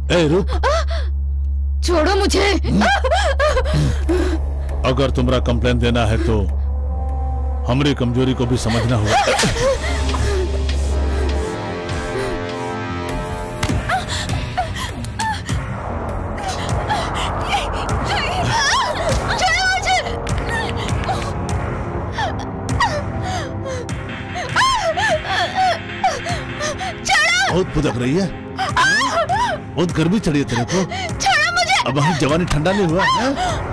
ए रुक, छोड़ो मुझे। अगर तुम्हारा कंप्लेन देना है तो हमारी कमजोरी को भी समझना होगा। बहुत भुदक रही है, बहुत गर्मी चढ़ी है तेरे को। छोड़ो मुझे। अब वहाँ जवानी ठंडा नहीं हुआ है?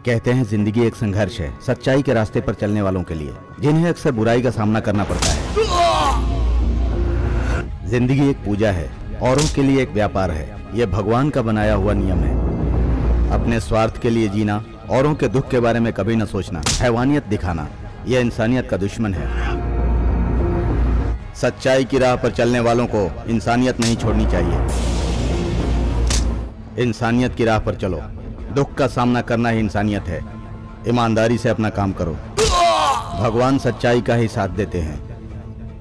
कहते हैं जिंदगी एक संघर्ष है सच्चाई के रास्ते पर चलने वालों के लिए, जिन्हें अक्सर बुराई का सामना करना पड़ता है। जिंदगी एक पूजा है, औरों के लिए एक व्यापार है। यह भगवान का बनाया हुआ नियम है। अपने स्वार्थ के लिए जीना, औरों के दुख के बारे में कभी न सोचना, हैवानियत दिखाना, यह इंसानियत का दुश्मन है। सच्चाई की राह पर चलने वालों को इंसानियत नहीं छोड़नी चाहिए। इंसानियत की राह पर चलो। दुख का सामना करना ही इंसानियत है। ईमानदारी से अपना काम करो। भगवान सच्चाई का ही साथ देते हैं,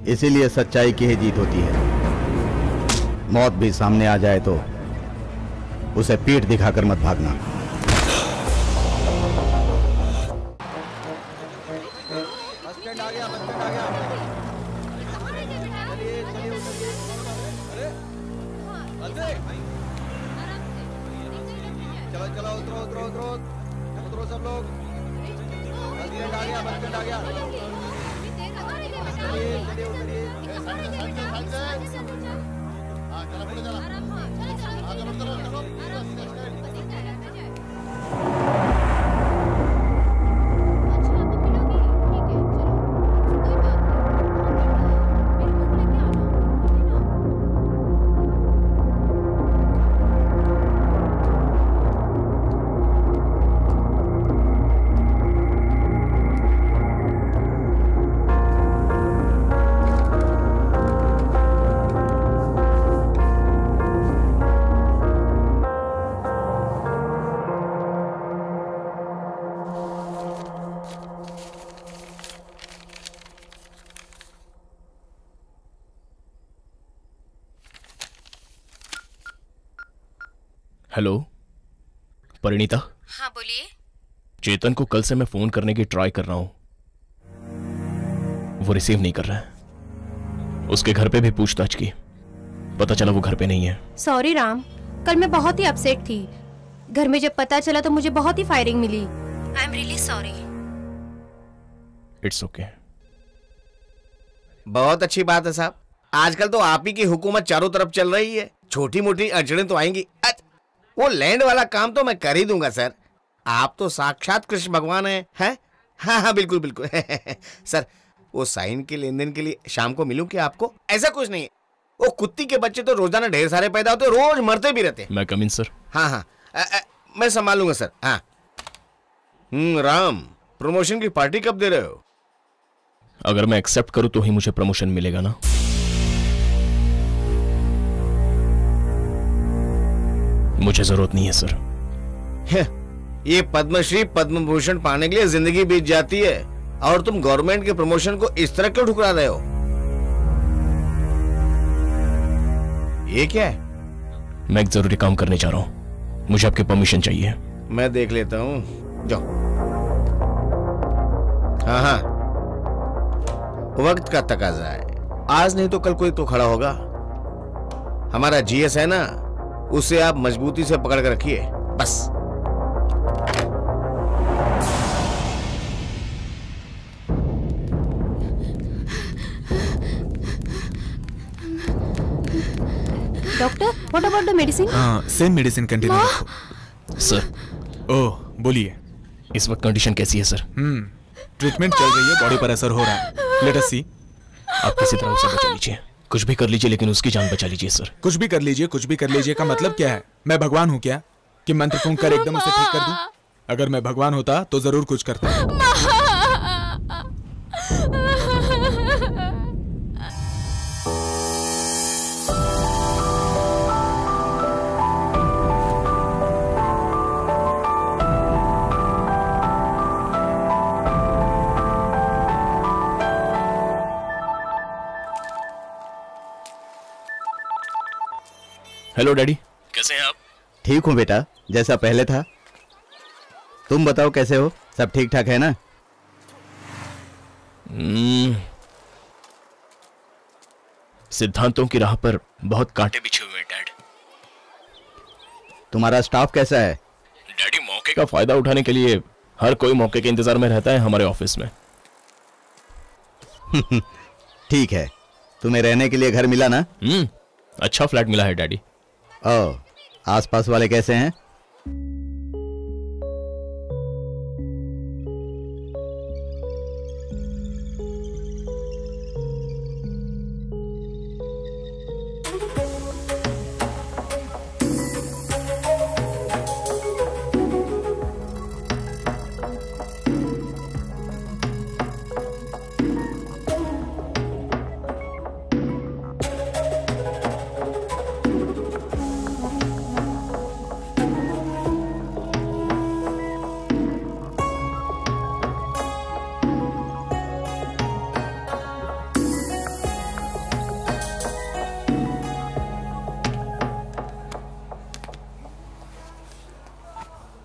इसीलिए सच्चाई की ही जीत होती है। मौत भी सामने आ जाए तो उसे पीठ दिखाकर मत भागना। उतरो सब लोग। आ गया। हेलो परिणीता। हाँ बोलिए। चेतन को कल से मैं फोन करने की ट्राई कर रहा हूं, वो रिसीव नहीं कर रहा है। उसके घर पे भी पूछताछ की, पता चला वो घर पे नहीं है। सॉरी राम, कल मैं बहुत ही अपसेट थी। घर में जब पता चला तो मुझे बहुत ही फायरिंग मिली। I am really sorry. It's okay. बहुत अच्छी बात है साहब, आजकल तो आप ही की हुकूमत चारों तरफ चल रही है। छोटी मोटी अड़चनें तो आएंगी, वो लैंड वाला काम तो मैं कर ही दूंगा सर। आप तो साक्षात कृष्ण भगवान हैं? हाँ बिल्कुल बिल्कुल। सर वो साइन के लेन देन के लिए शाम को मिलूं क्या आपको? ऐसा कुछ नहीं है, वो कुत्ती के बच्चे तो रोजाना ढेर सारे पैदा होते, रोज मरते भी रहते। मैं कम इन सर? हाँ मैं संभालूंगा सर। हाँ राम, प्रमोशन की पार्टी कब दे रहे हो? अगर मैं एक्सेप्ट करूं तो ही मुझे प्रमोशन मिलेगा ना? मुझे जरूरत नहीं है सर। ये पद्मश्री पद्म भूषण पाने के लिए जिंदगी बीत जाती है और तुम गवर्नमेंट के प्रमोशन को इस तरह क्यों ठुकरा रहे हो? ये क्या है? मैं एक जरूरी काम करने जा रहा हूं, मुझे आपकी परमिशन चाहिए। मैं देख लेता हूं, जाओ। हाँ वक्त का तकाजा है, आज नहीं तो कल कोई तो खड़ा होगा। हमारा जीएस है ना, उसे आप मजबूती से पकड़ कर रखिए बस। Doctor, what about the medicine? Same medicine continue रखो। सर। ओह बोलिए। इस वक्त कंडीशन कैसी है सर? ट्रीटमेंट चल रही है, बॉडी पर असर हो रहा है। लेट अस सी। आप किसी तरह उसे बचा लीजिए, कुछ भी कर लीजिए, लेकिन उसकी जान बचा लीजिए सर। कुछ भी कर लीजिए, कुछ भी कर लीजिए का मतलब क्या है? मैं भगवान हूँ क्या कि मंत्र फूंक कर एकदम उसे ठीक कर दूं? अगर मैं भगवान होता तो जरूर कुछ करता। हेलो डैडी, कैसे हैं आप? ठीक हूँ बेटा, जैसा पहले था। तुम बताओ कैसे हो? सब ठीक ठाक है ना? सिद्धांतों की राह पर बहुत कांटे बिछे हुए हैं डैड। तुम्हारा स्टाफ कैसा है? डैडी, मौके का फायदा उठाने के लिए हर कोई मौके के इंतजार में रहता है हमारे ऑफिस में। ठीक है, तुम्हें रहने के लिए घर मिला ना? अच्छा फ्लैट मिला है डैडी। ओह, आसपास वाले कैसे हैं?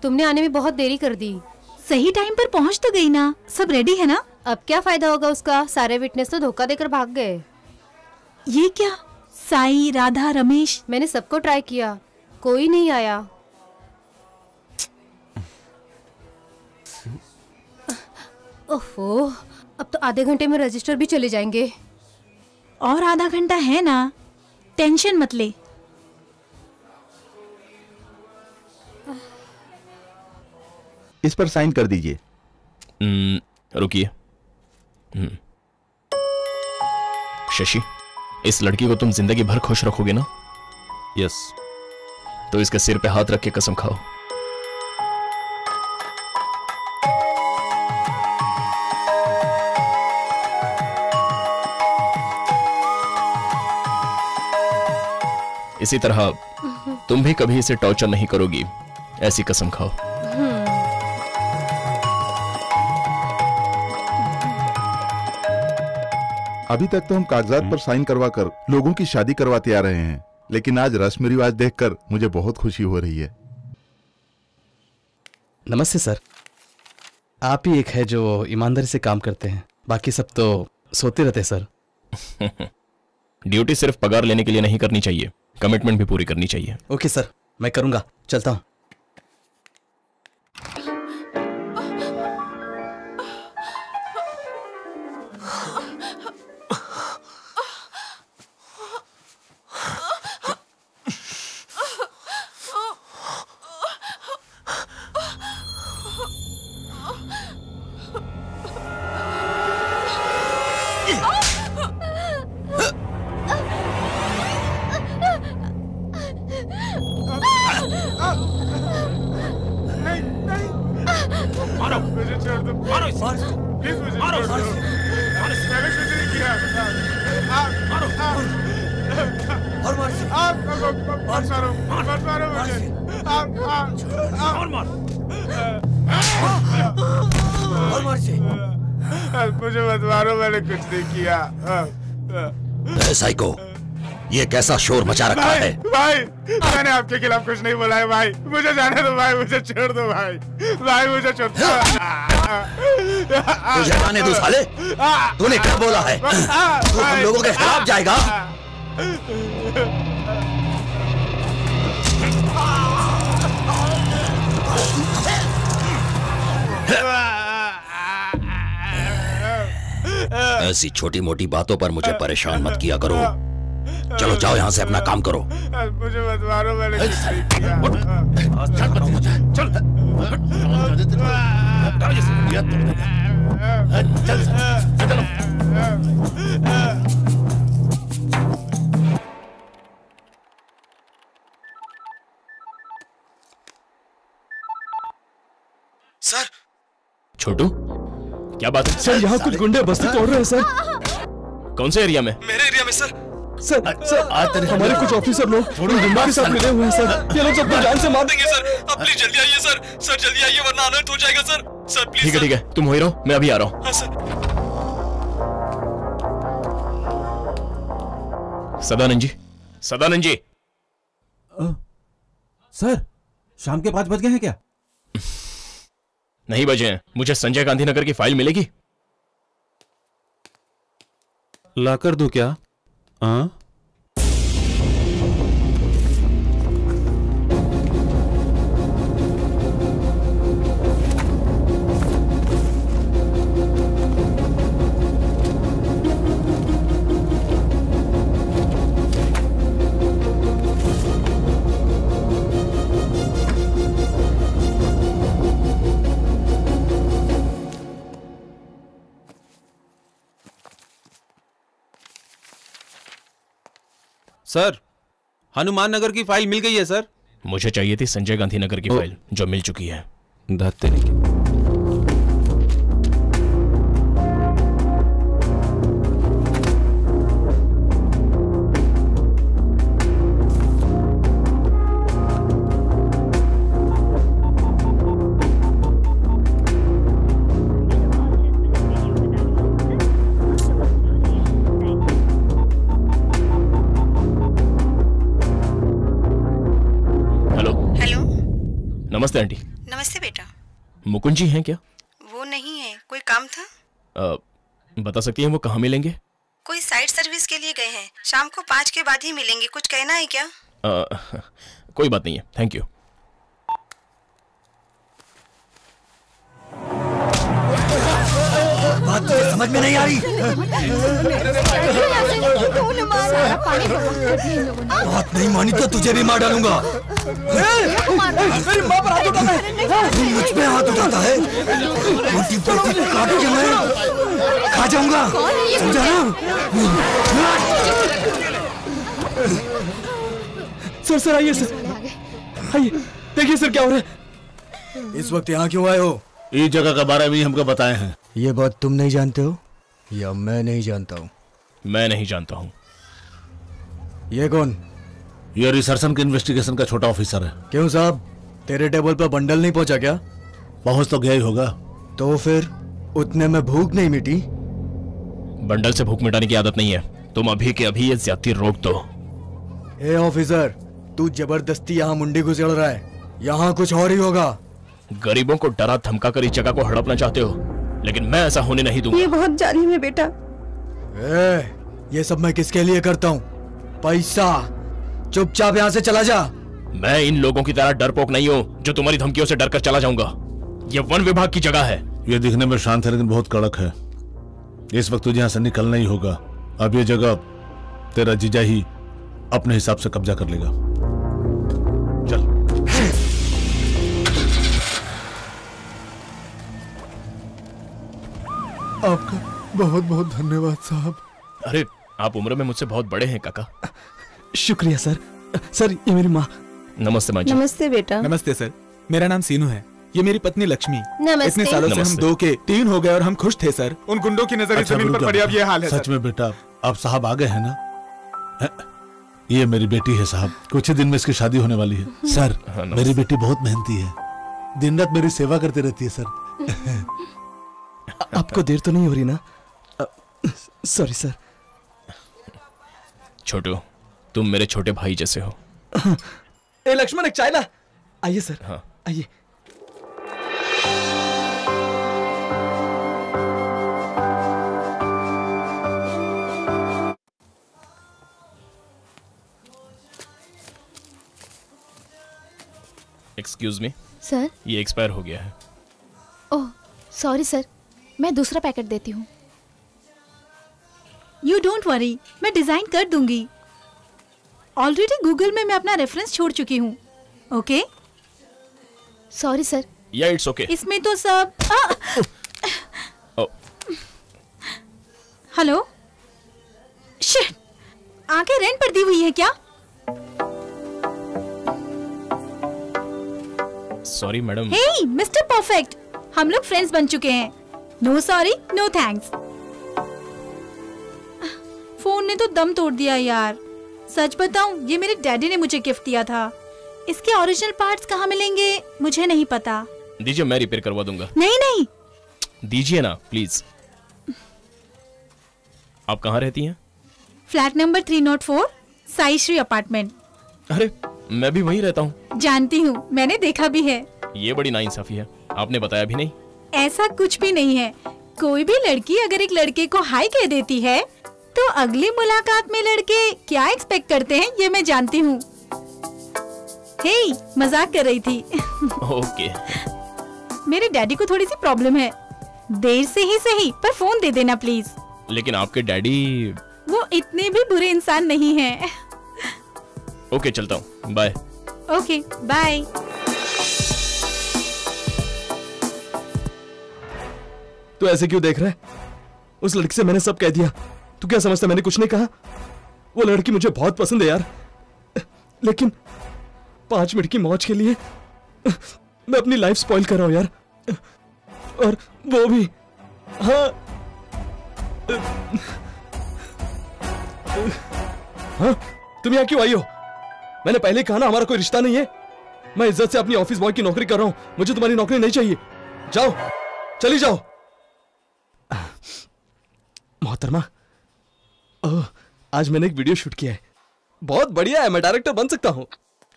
तुमने आने में बहुत देरी कर दी। सही टाइम पर पहुंच तो गई ना, सब रेडी है ना? अब क्या फायदा होगा उसका, सारे विटनेस तो धोखा देकर भाग गए। ये क्या? साई, राधा, रमेश, मैंने सबको ट्राई किया, कोई नहीं आया। ओहो, अब तो आधे घंटे में रजिस्टर भी चले जाएंगे। और आधा घंटा है ना, टेंशन मत ले। इस पर साइन कर दीजिए। रुकिए। शशि, इस लड़की को तुम जिंदगी भर खुश रखोगे ना? यस। तो इसके सिर पे हाथ रख के कसम खाओ। इसी तरह तुम भी कभी इसे टॉर्चर नहीं करोगी, ऐसी कसम खाओ। अभी तक तो हम कागजात पर साइन करवाकर लोगों की शादी करवाते आ रहे हैं, लेकिन आज रस्म रिवाज देखकर मुझे बहुत खुशी हो रही है। नमस्ते सर। आप ही एक है जो ईमानदारी से काम करते हैं, बाकी सब तो सोते रहते हैं सर। ड्यूटी सिर्फ पगार लेने के लिए नहीं करनी चाहिए, कमिटमेंट भी पूरी करनी चाहिए। ओके सर, मैं करूंगा, चलता हूं। मुझे मत मारो, मैंने कुछ नहीं किया। साइको, ये कैसा शोर मचा रखा है? भाई, मैंने आपके खिलाफ कुछ नहीं बोला है भाई, मुझे जाने दो भाई, मुझे छोड़ दो भाई, भाई मुझे छोड़ दो। तुझे जाने दो साले, तूने क्या बोला है? तू हम लोगों के खिलाफ जाएगा? ऐसी छोटी मोटी बातों पर मुझे परेशान मत किया करो। चलो जाओ यहाँ से, अपना काम करो। मुझे मत मारो, मैंने कुछ नहीं किया। चल चलो। सर। छोटू, क्या बात है? सर यहाँ कुछ गुंडे बस्ती तोड़ रहे हैं सर। कौन से एरिया में? मेरे एरिया में सर। सर हमारे कुछ ऑफिसर लोग गुंडा के साथ मिले हुए हैं सर। ये लोग सबको जान से मार देंगे सर। आप प्लीज जल्दी आइए सर। सर जल्दी आइए वरना अनर्थ हो जाएगा सर। Sir please. ठीक है, तुम हो ही रहो, मैं अभी आ रहा हूँ। हाँ सर। सदानंद जी, सदानंद जी। सर शाम के 5 बज गए हैं क्या? नहीं बजे हैं। मुझे संजय गांधी नगर की फाइल मिलेगी? ला कर दूं क्या? हाँ? सर हनुमान नगर की फाइल मिल गई है सर। मुझे चाहिए थी संजय गांधी नगर की फाइल, जो मिल चुकी है। धत्ते नमस्ते आंटी। नमस्ते बेटा। मुकुंद जी हैं क्या? वो नहीं है, कोई काम था? बता सकती हैं वो कहाँ मिलेंगे? कोई साइट सर्विस के लिए गए हैं, शाम को 5 के बाद ही मिलेंगे। कुछ कहना है क्या? कोई बात नहीं है, थैंक यू। बात तो समझ में नहीं आ रही। बात नहीं मानी तो तुझे भी मार डालूंगा। मेरी माँ पर हाथ उठाता है। तू मुझ पे हाथ उठाता है, रोटी रोटी काट के मैं खा जाऊंगा, समझा ना? सर आइए सर, आइए देखिए सर क्या हो रहा है। इस वक्त यहाँ क्यों आए हो? इस जगह के बारे में हमको बताए हैं। ये बात तुम नहीं जानते हो या मैं नहीं जानता हूँ? मैं नहीं जानता हूँ। ये कौन? ये रिसर्च के इन्वेस्टिगेशन का छोटा ऑफिसर है। क्यों साहब, तेरे टेबल पर बंडल नहीं पहुंचा क्या? पहुंच तो गया ही होगा। तो फिर उतने में भूख नहीं मिटी? बंडल से भूख मिटाने की आदत नहीं है। तुम अभी के अभी ये ज्यादती रोक दो। ए ऑफिसर, तू जबरदस्ती यहाँ मुंडी घुसेड़ रहा है। यहाँ कुछ और ही होगा। गरीबों को डरा धमका कर इस जगह को हड़पना चाहते हो, लेकिन मैं ऐसा होने नहीं दूंगा। ये बहुत जालिम है बेटा। ये सब मैं किसके लिए करता हूँ? पैसा। चुपचाप यहाँ से चला जा। मैं इन लोगों की तरह डरपोक नहीं हूँ जो तुम्हारी धमकियों से डरकर चला जाऊंगा। ये वन विभाग की जगह है। ये दिखने में शांत है लेकिन बहुत कड़क है। इस वक्त तुझे यहाँ से निकलना ही होगा। अब ये जगह तेरा जीजा ही अपने हिसाब से कब्जा कर लेगा। चल। आपका बहुत बहुत धन्यवाद साहब। अरे आप उम्र में मुझसे बहुत बड़े हैं काका। शुक्रिया सर। सर ये मेरी माँ। नमस्ते माँ जी। नमस्ते बेटा। नमस्ते सर, मेरा नाम सीनू है। ये मेरी पत्नी लक्ष्मी। नमस्ते। इतने सालों से हम 2 के 3 हो गए और हम खुश थे सर। उन गुंडों की नजर जमीन पर पड़ी, अब ये हाल है। सच में बेटा, आप साहब आ गए हैं ना? ये मेरी बेटी है साहब, कुछ ही दिन में इसकी शादी होने वाली है। सर मेरी बेटी बहुत मेहनती है, दिन रात मेरी सेवा करती रहती है सर। आपको देर तो नहीं हो रही ना? Sorry sir. छोटू, तुम मेरे छोटे भाई जैसे हो। ए लक्ष्मण, एक चाय ला। आइए सर। हाँ आइए। Excuse me sir. ये एक्सपायर हो गया है। ओह सॉरी सर, मैं दूसरा पैकेट देती हूँ। यू डोंट वरी, मैं डिजाइन कर दूंगी। ऑलरेडी गूगल में मैं अपना रेफरेंस छोड़ चुकी हूँ। ओके? सॉरी सर, या इट्स ओके। इसमें तो सब हेलो, शिट, आंखें रेंट पर दी हुई है क्या? Sorry madam. Hey mister perfect, हम लोग फ्रेंड्स बन चुके हैं। No sorry no thanks. Phone ने तो दम तोड़ दिया यार। सच बताऊं, ये मेरे डैडी ने मुझे गिफ्ट दिया था। इसके ओरिजिनल पार्ट्स कहाँ मिलेंगे मुझे नहीं पता। दीजिए, मैं रिपेयर करवा दूंगा। नहीं नहीं, दीजिए ना प्लीज। आप कहाँ रहती हैं? Flat number 304, Sai Shri apartment. अरे मैं भी वहीं रहता हूँ। जानती हूँ, मैंने देखा भी है। ये बड़ी नाइंसाफी है, आपने बताया भी नहीं। ऐसा कुछ भी नहीं है। कोई भी लड़की अगर एक लड़के को हाई कह देती है तो अगली मुलाकात में लड़के क्या एक्सपेक्ट करते हैं ये मैं जानती हूँ। हे, मजाक कर रही थी। ओके। मेरे डैडी को थोड़ी सी प्रॉब्लम है। देर से ही सही, पर फोन दे देना प्लीज। लेकिन आपके डैडी वो इतने भी बुरे इंसान नहीं हैं। ओके, चलता हूँ, बाय। Okay bye. तू ऐसे क्यों देख रहा है? उस लड़की से मैंने सब कह दिया। तू क्या समझता मैंने कुछ नहीं कहा? वो लड़की मुझे बहुत पसंद है यार, लेकिन 5 मिनट की मौज के लिए मैं अपनी लाइफ स्पॉइल कर रहा हूं यार। और वो भी, हाँ हाँ, तुम यहाँ क्यों आई हो? मैंने पहले कहा ना हमारा कोई रिश्ता नहीं है। मैं इज्जत से अपनी ऑफिस बॉय की नौकरी कर रहा हूं। मुझे तुम्हारी नौकरी नहीं चाहिए। जाओ, चली जाओ। मोहतरमा, आज मैंने एक वीडियो शूट किया है, बहुत बढ़िया है। मैं डायरेक्टर बन सकता हूँ।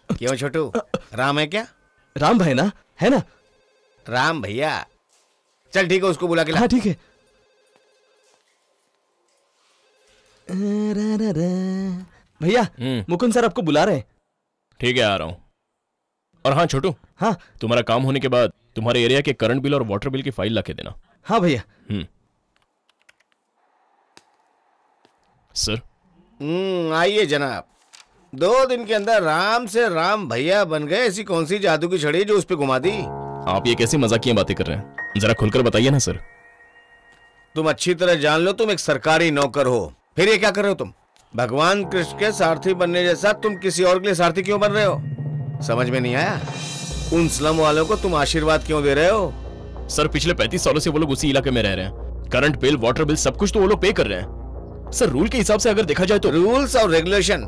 क्यों छोटू, राम है क्या? राम भाई ना, है ना? राम भैया, चल ठीक है, उसको बुला के ला। हाँ ठीक है। भैया, मुकुंद सर आपको बुला रहे हैं। ठीक है, आ रहा हूँ। और हाँ छोटू, हाँ, तुम्हारा काम होने के बाद तुम्हारे एरिया के करंट बिल और वाटर बिल की फाइल ला के देना। हाँ भैया। सर। आइए जनाब। 2 दिन के अंदर राम से राम भैया बन गए। ऐसी कौन सी जादू की छड़ी जो उस पे घुमा दी? आप ये कैसी मजाकिया बातें कर रहे हैं? जरा खुलकर बताइए ना सर। तुम अच्छी तरह जान लो, तुम एक सरकारी नौकर हो, फिर ये क्या कर रहे हो तुम? भगवान कृष्ण के सारथी बनने जैसा तुम किसी और के लिए सारथी क्यों बन रहे हो? समझ में नहीं आया? उन स्लम वालों को तुम आशीर्वाद क्यों दे रहे हो? सर, पिछले 35 सालों से वो लोग उसी इलाके में रह रहे हैं। करंट बिल, वाटर बिल, सब कुछ तो वो लोग पे कर रहे हैं। सर, रूल के हिसाब से अगर देखा जाए तो रूल्स और रेगुलेशन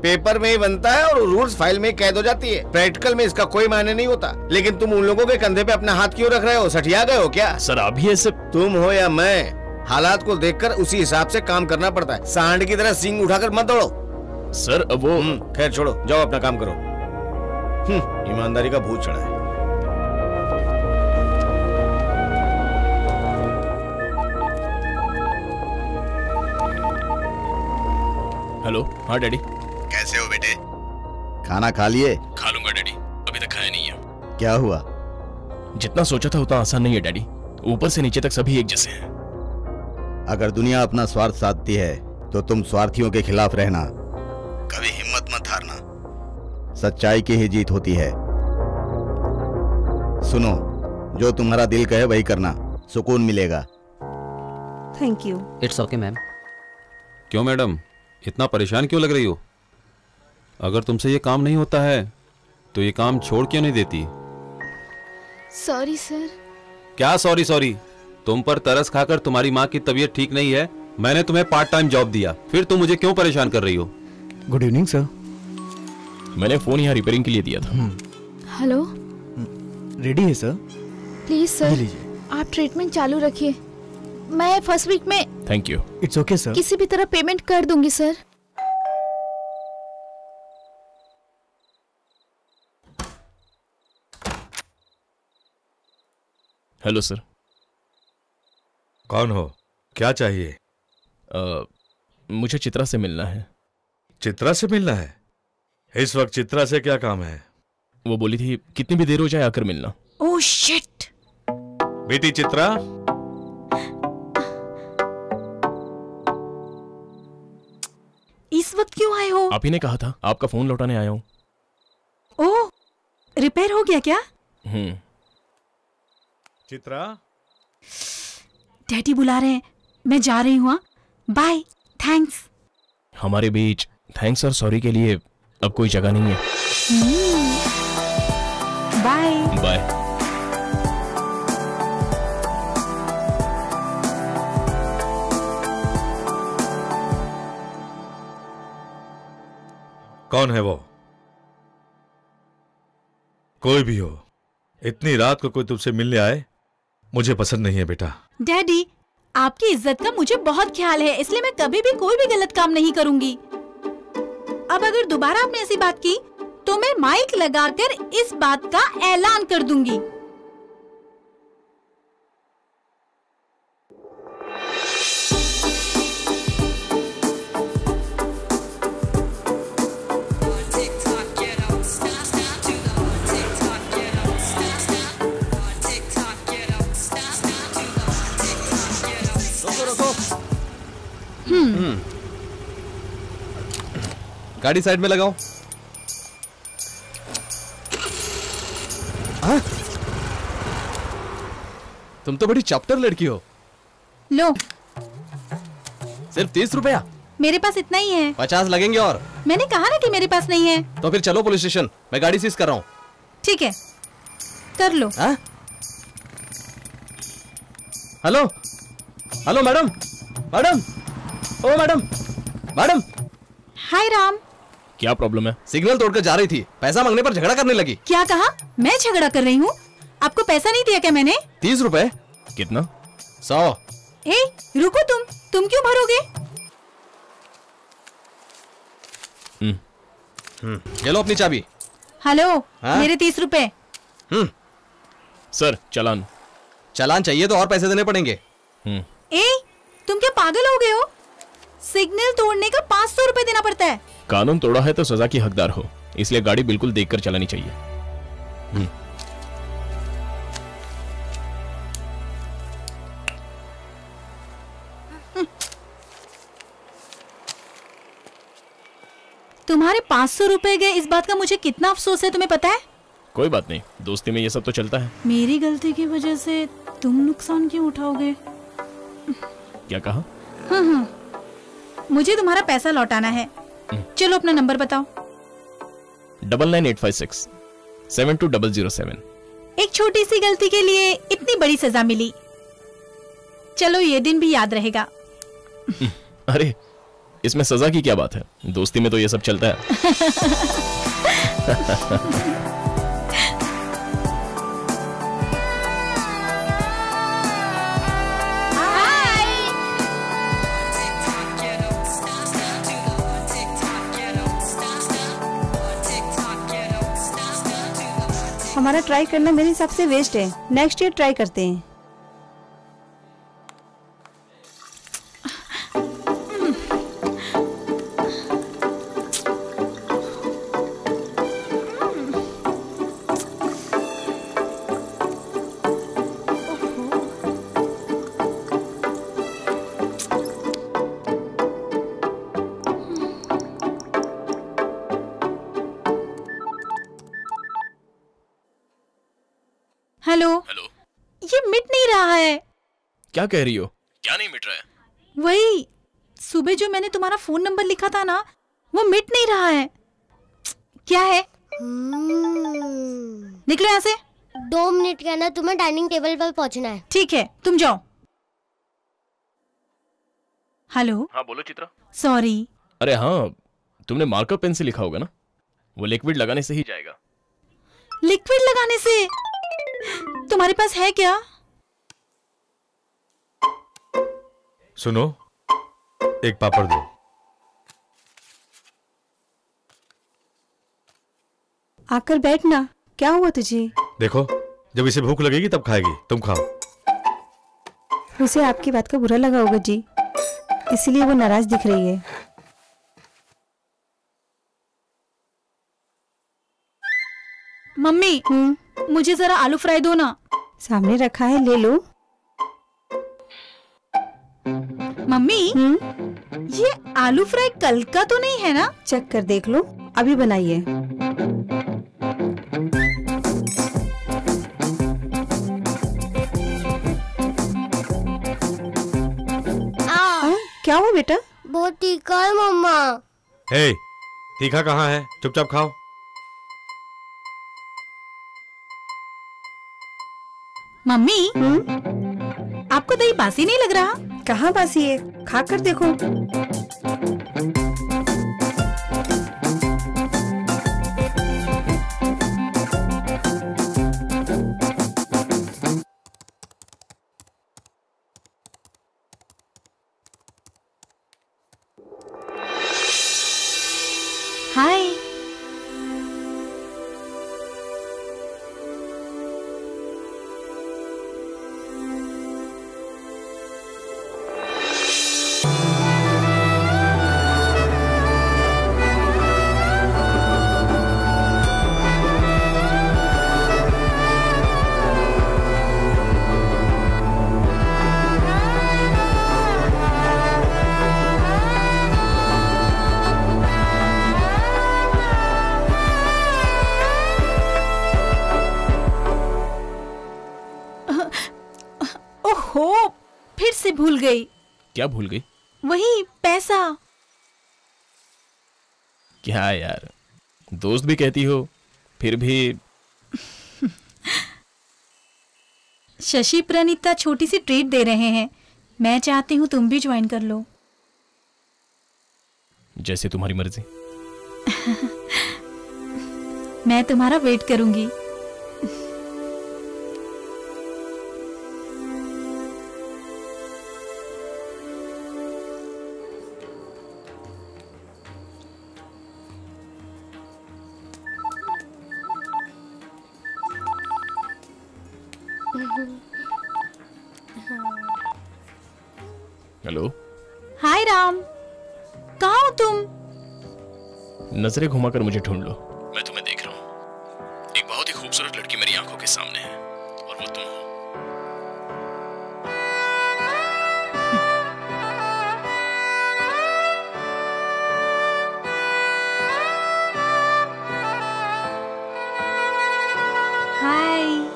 पेपर में ही बनता है और रूल्स फाइल में कैद हो जाती है। प्रैक्टिकल में इसका कोई मायने नहीं होता। लेकिन तुम उन लोगों के कंधे पे अपना हाथ क्यों रख रहे हो? सठिया गए हो क्या? सर, अभी ऐसे तुम हो या मैं, हालात को देखकर उसी हिसाब से काम करना पड़ता है। सांड की तरह सींग उठाकर मत दौड़ो। सर, वो खैर छोड़ो, जाओ अपना काम करो। ईमानदारी का भूत चढ़ा है। हेलो। हाँ डैडी। कैसे हो बेटे? खाना खा लिए? खा लूंगा डैडी, अभी तक खाया नहीं है। क्या हुआ? जितना सोचा था उतना आसान नहीं है डैडी। ऊपर से नीचे तक सभी एक जैसे हैं। अगर दुनिया अपना स्वार्थ साधती है तो तुम स्वार्थियों के खिलाफ रहना। कभी हिम्मत मत हारना। सच्चाई की ही जीत होती है। सुनो, जो तुम्हारा दिल कहे वही करना, सुकून मिलेगा। Thank you. It's okay ma'am. क्यों मैडम, इतना परेशान क्यों लग रही हो? अगर तुमसे ये काम नहीं होता है तो ये काम छोड़ क्यों नहीं देती? Sorry sir. क्या सॉरी सॉरी? तुम पर तरस खाकर तुम्हारी माँ की तबीयत ठीक नहीं है, मैंने तुम्हें पार्ट टाइम जॉब दिया, फिर तुम मुझे क्यों परेशान कर रही हो? Good evening sir. मैंने फोन यहाँ रिपेयरिंग के लिए दिया था। हेलो। रेडी है सर? प्लीज सर, आप ट्रीटमेंट चालू रखिए। मैं फर्स्ट वीक में thank you. It's okay sir. किसी भी तरह पेमेंट कर दूंगी सर। Hello sir. कौन हो? क्या चाहिए? मुझे चित्रा से मिलना है। चित्रा से मिलना है? इस वक्त चित्रा से क्या काम है? वो बोली थी कितनी भी देर हो जाए आकर मिलना। Oh shit. बेटी चित्रा, इस वक्त क्यों आए हो? आप ही ने कहा था, आपका फोन लौटाने आया हूँ। ओह, रिपेयर हो गया क्या? चित्रा, डैडी बुला रहे हैं, मैं जा रही हूँ। Bye, thanks. हमारे बीच थैंक्स और सॉरी के लिए अब कोई जगह नहीं है। Bye bye. कौन है वो? कोई भी हो, इतनी रात को कोई तुमसे मिलने आए मुझे पसंद नहीं है बेटा। डैडी, आपकी इज्जत का मुझे बहुत ख्याल है, इसलिए मैं कभी भी कोई भी गलत काम नहीं करूंगी। अब अगर दोबारा आपने ऐसी बात की तो मैं माइक लगाकर इस बात का ऐलान कर दूंगी। गाड़ी साइड में लगाओ। तुम तो बड़ी चैप्टर लड़की हो। लो, सिर्फ 30 रुपया? मेरे पास इतना ही है। 50 लगेंगे और। मैंने कहा ना कि मेरे पास नहीं है। तो फिर चलो पुलिस स्टेशन, मैं गाड़ी सीज कर रहा हूँ। ठीक है, कर लो। हेलो हेलो मैडम, मैडम, ओ मैडम, मैडम। हाय राम। क्या प्रॉब्लम है? सिग्नल तोड़कर जा रही थी, पैसा मांगने पर झगड़ा करने लगी। क्या कहा? मैं झगड़ा कर रही हूँ? आपको पैसा नहीं दिया क्या मैंने? 30 रुपए। कितना? 100। ए, रुको, तुम क्यों भरोगे? ये लो अपनी चाबी। हेलो, मेरे 30 रुपए। सर, चालान। चालान चाहिए तो और पैसे देने पड़ेंगे। ए, तुम क्या पागल हो गए हो? सिग्नल तोड़ने का 500 रुपए देना पड़ता है। कानून तोड़ा है तो सजा की हकदार हो, इसलिए गाड़ी बिल्कुल देखकर चलानी चाहिए। तुम्हारे 500 रुपए गए, इस बात का मुझे कितना अफसोस है, तुम्हें पता है? कोई बात नहीं, दोस्ती में ये सब तो चलता है। मेरी गलती की वजह से तुम नुकसान क्यों उठाओगे? क्या कहा? हाँ, मुझे तुम्हारा पैसा लौटाना है। चलो अपना नंबर बताओ। 99856 72007। एक छोटी सी गलती के लिए इतनी बड़ी सजा मिली। चलो, ये दिन भी याद रहेगा। अरे, इसमें सजा की क्या बात है? दोस्ती में तो ये सब चलता है। हमारा ट्राई करना मेरे हिसाब से वेस्ट है, नेक्स्ट ईयर ट्राई करते हैं। हेलो। ये मिट नहीं रहा है। क्या कह रही हो? क्या नहीं मिट रहा है? वही सुबह जो मैंने तुम्हारा फोन नंबर लिखा था ना, वो मिट नहीं रहा है। क्या है? निकलो यहाँ से। 2 मिनट के अंदर तुम्हें डाइनिंग टेबल पर पहुँचना है। ठीक है, तुम जाओ। हेलो। हाँ बोलो चित्रा। सॉरी। अरे हाँ, तुमने मार्कर पेन से लिखा होगा ना, वो लिक्विड लगाने से ही जाएगा। लिक्विड लगाने से? तुम्हारे पास है क्या? सुनो, एक पापड़ दो। आकर बैठना। क्या हुआ तुझे? देखो, जब इसे भूख लगेगी तब खाएगी, तुम खाओ। उसे आपकी बात का बुरा लगा होगा जी, इसलिए वो नाराज दिख रही है। मम्मी, मुझे जरा आलू फ्राई दो ना। सामने रखा है, ले लो। मम्मी, ये आलू फ्राई कल का तो नहीं है ना? चेक कर देख लो, अभी बनाई है। है बेटा? बहुत तीखा है मम्मा। हे, तीखा कहाँ है? चुपचाप खाओ। मम्मी, आपको दही बासी नहीं लग रहा? कहाँ बासी है, खा कर देखो। हाय। ओहो, फिर से भूल गई। क्या भूल गई? वही पैसा। क्या यार, दोस्त भी कहती हो, फिर भी। शशि प्रणीता छोटी सी ट्रीट दे रहे हैं, मैं चाहती हूँ तुम भी ज्वाइन कर लो। जैसे तुम्हारी मर्जी। मैं तुम्हारा वेट करूंगी। हेलो। हाय राम, कहाँ हो तुम? नजरें घुमाकर मुझे ढूंढ लो, मैं तुम्हें देख रहा हूँ। एक बहुत ही खूबसूरत लड़की मेरी आंखों के सामने है और वो तुम हो। हाय।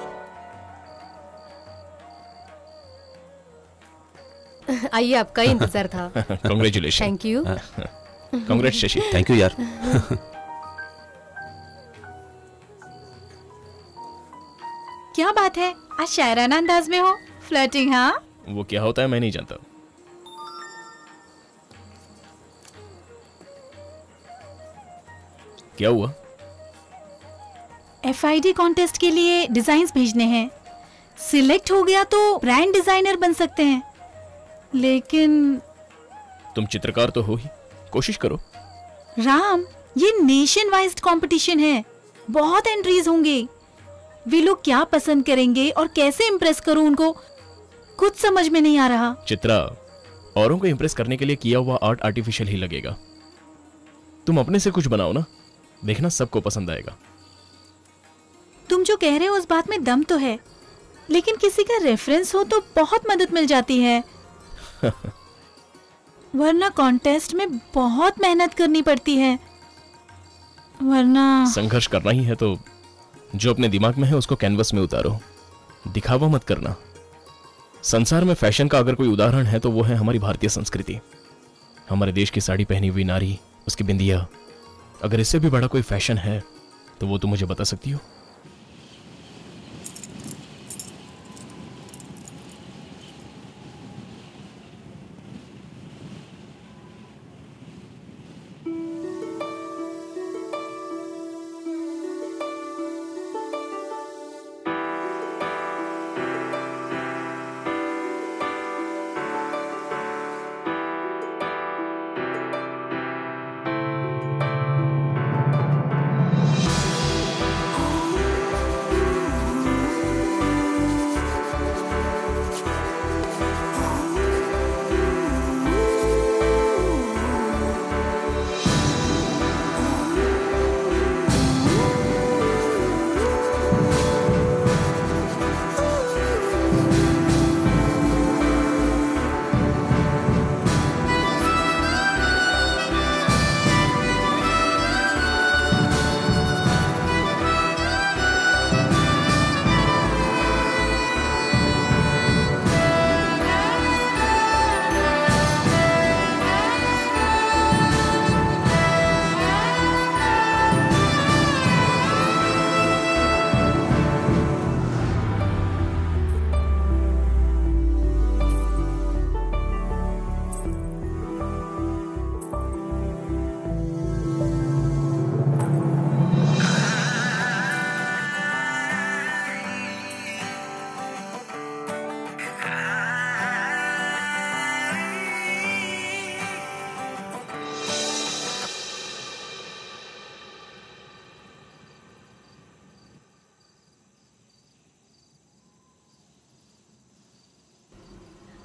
आइए, आपका ही इंतजार था। Congratulation. Thank you. Congrats Shashi. Thank you यार। क्या बात है, आज शायराना अंदाज में हो। फ्लर्टिंग? हाँ। वो क्या होता है मैं नहीं जानता। क्या हुआ? FID कॉन्टेस्ट के लिए डिजाइन्स भेजने हैं। सिलेक्ट हो गया तो ब्रांड डिजाइनर बन सकते हैं, लेकिन तुम चित्रकार तो हो ही, कोशिश करो। राम, ये नेशन वाइज कंपटीशन है, बहुत एंट्रीज होंगे। वे लोग क्या पसंद करेंगे और कैसे इम्प्रेस करूं उनको, कुछ समझ में नहीं आ रहा। चित्रा, औरों को इम्प्रेस करने के लिए किया हुआ आर्ट आर्टिफिशियल ही लगेगा। तुम अपने से कुछ बनाओ ना, देखना सबको पसंद आएगा। तुम जो कह रहे हो उस बात में दम तो है, लेकिन किसी का रेफरेंस हो तो बहुत मदद मिल जाती है। वरना कॉन्टेस्ट में बहुत मेहनत करनी पड़ती है। वरना संघर्ष करना ही है तो जो अपने दिमाग में है उसको कैनवस में उतारो, दिखावा मत करना। संसार में फैशन का अगर कोई उदाहरण है तो वो है हमारी भारतीय संस्कृति। हमारे देश की साड़ी पहनी हुई नारी, उसकी बिंदिया। अगर इससे भी बड़ा कोई फैशन है तो वो तुम मुझे बता सकती हो?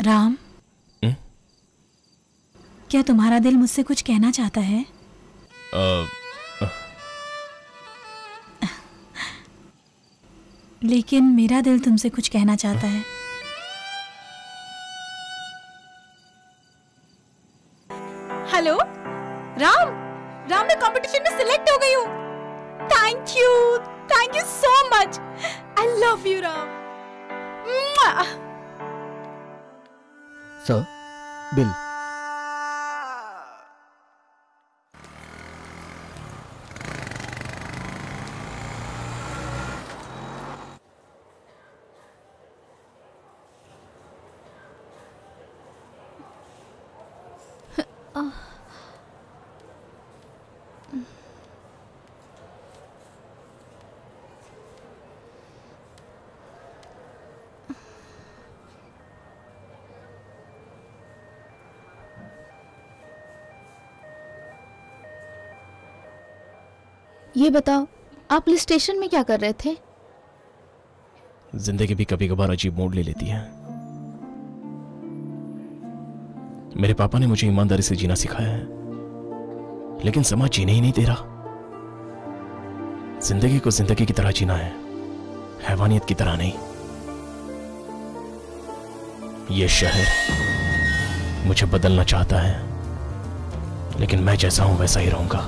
राम, क्या तुम्हारा दिल मुझसे कुछ कहना चाहता है? लेकिन मेरा दिल तुमसे कुछ कहना चाहता है। हेलो राम, राम मैं कंपटीशन में सिलेक्ट हो गई हूँ। Thank you so much. I love you Ram. Sir, bill. ये बताओ, आप पुलिस स्टेशन में क्या कर रहे थे? जिंदगी भी कभी कभार अजीब मोड़ ले लेती है। मेरे पापा ने मुझे ईमानदारी से जीना सिखाया है, लेकिन समाज जीने ही नहीं दे रहा। जिंदगी को जिंदगी की तरह जीना है, हैवानियत की तरह नहीं। यह शहर मुझे बदलना चाहता है, लेकिन मैं जैसा हूं वैसा ही रहूंगा।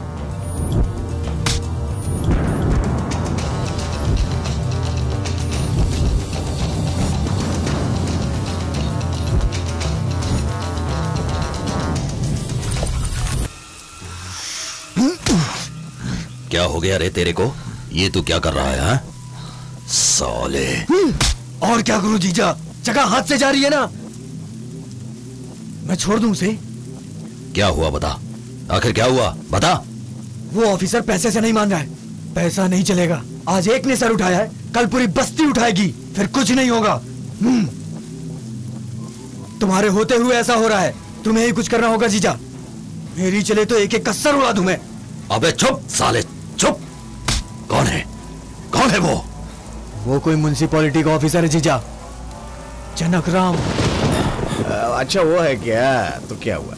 क्या हो गया रे तेरे को? ये तू क्या कर रहा है हा? साले। और क्या करूं जीजा, जगह हाथ से जा रही है ना। मैं छोड़ दूं उसे? क्या हुआ बता, आखिर क्या हुआ बता। वो ऑफिसर पैसे से नहीं मान रहा है। पैसा नहीं चलेगा। आज एक ने सर उठाया है, कल पूरी बस्ती उठाएगी, फिर कुछ नहीं होगा। तुम्हारे होते हुए ऐसा हो रहा है, तुम्हें ही कुछ करना होगा जीजा। मेरी चले तो एक एक कसर उड़ा दूं मैं। अबे चुप साले चुप। कौन है, कौन है वो? वो कोई म्युनिसिपैलिटी का ऑफिसर है जीजा, जनक राम। अच्छा वो है क्या? तो क्या हुआ?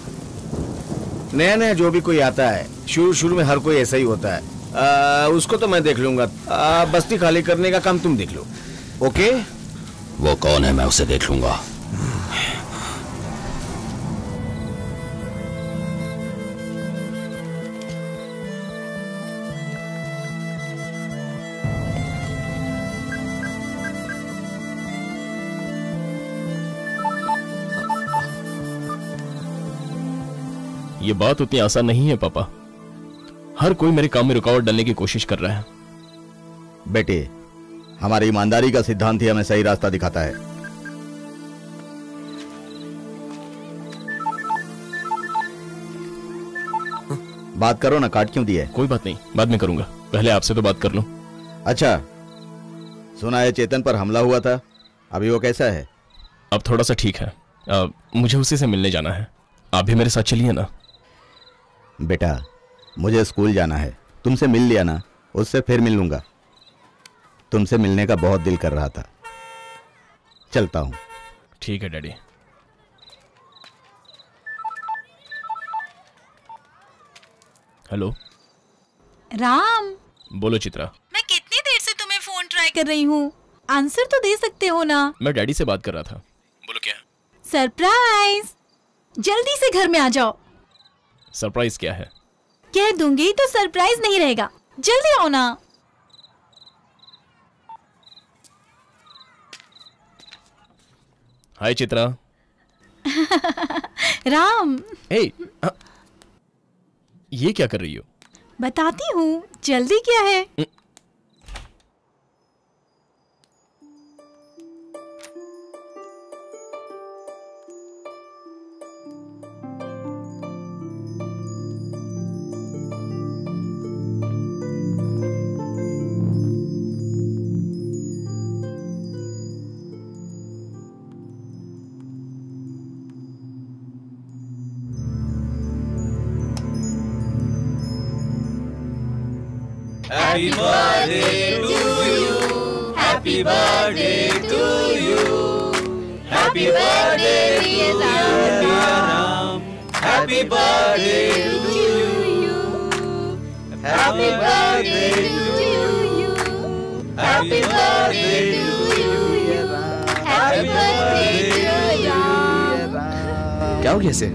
नया नया जो भी कोई आता है, शुरू में हर कोई ऐसा ही होता है। उसको तो मैं देख लूंगा। बस्ती खाली करने का काम तुम देख लो। ओके? वो कौन है मैं उसे देख लूंगा। ये बात उतनी आसान नहीं है पापा। हर कोई मेरे काम में रुकावट डालने की कोशिश कर रहा है। बेटे, हमारी ईमानदारी का सिद्धांत ही हमें सही रास्ता दिखाता है। बात करो ना, काट क्यों दिया? कोई बात नहीं, बाद में करूंगा, पहले आपसे तो बात कर लूं। अच्छा, सुना है चेतन पर हमला हुआ था, अभी वो कैसा है? अब थोड़ा सा ठीक है। मुझे उसी से मिलने जाना है, आप भी मेरे साथ चलिए ना। बेटा, मुझे स्कूल जाना है, तुमसे मिल लिया ना, उससे फिर मिल लूंगा। तुमसे मिलने का बहुत दिल कर रहा था, चलता हूं। ठीक है डैडी। हेलो राम। बोलो चित्रा। मैं कितनी देर से तुम्हें फोन ट्राई कर रही हूँ, आंसर तो दे सकते हो ना। मैं डैडी से बात कर रहा था। बोलो क्या? सरप्राइज, जल्दी से घर में आ जाओ। सरप्राइज क्या है? कह दूंगी तो सरप्राइज नहीं रहेगा, जल्दी आओ ना। हाय चित्रा। राम। ये क्या कर रही हो? बताती हूँ, जल्दी क्या है? Happy birthday to you. Happy birthday to you. Happy Happy birthday dear Ram. Happy birthday to you. Happy birthday to you. Happy birthday to you. Happy birthday to Ram. क्या हो गया इसे?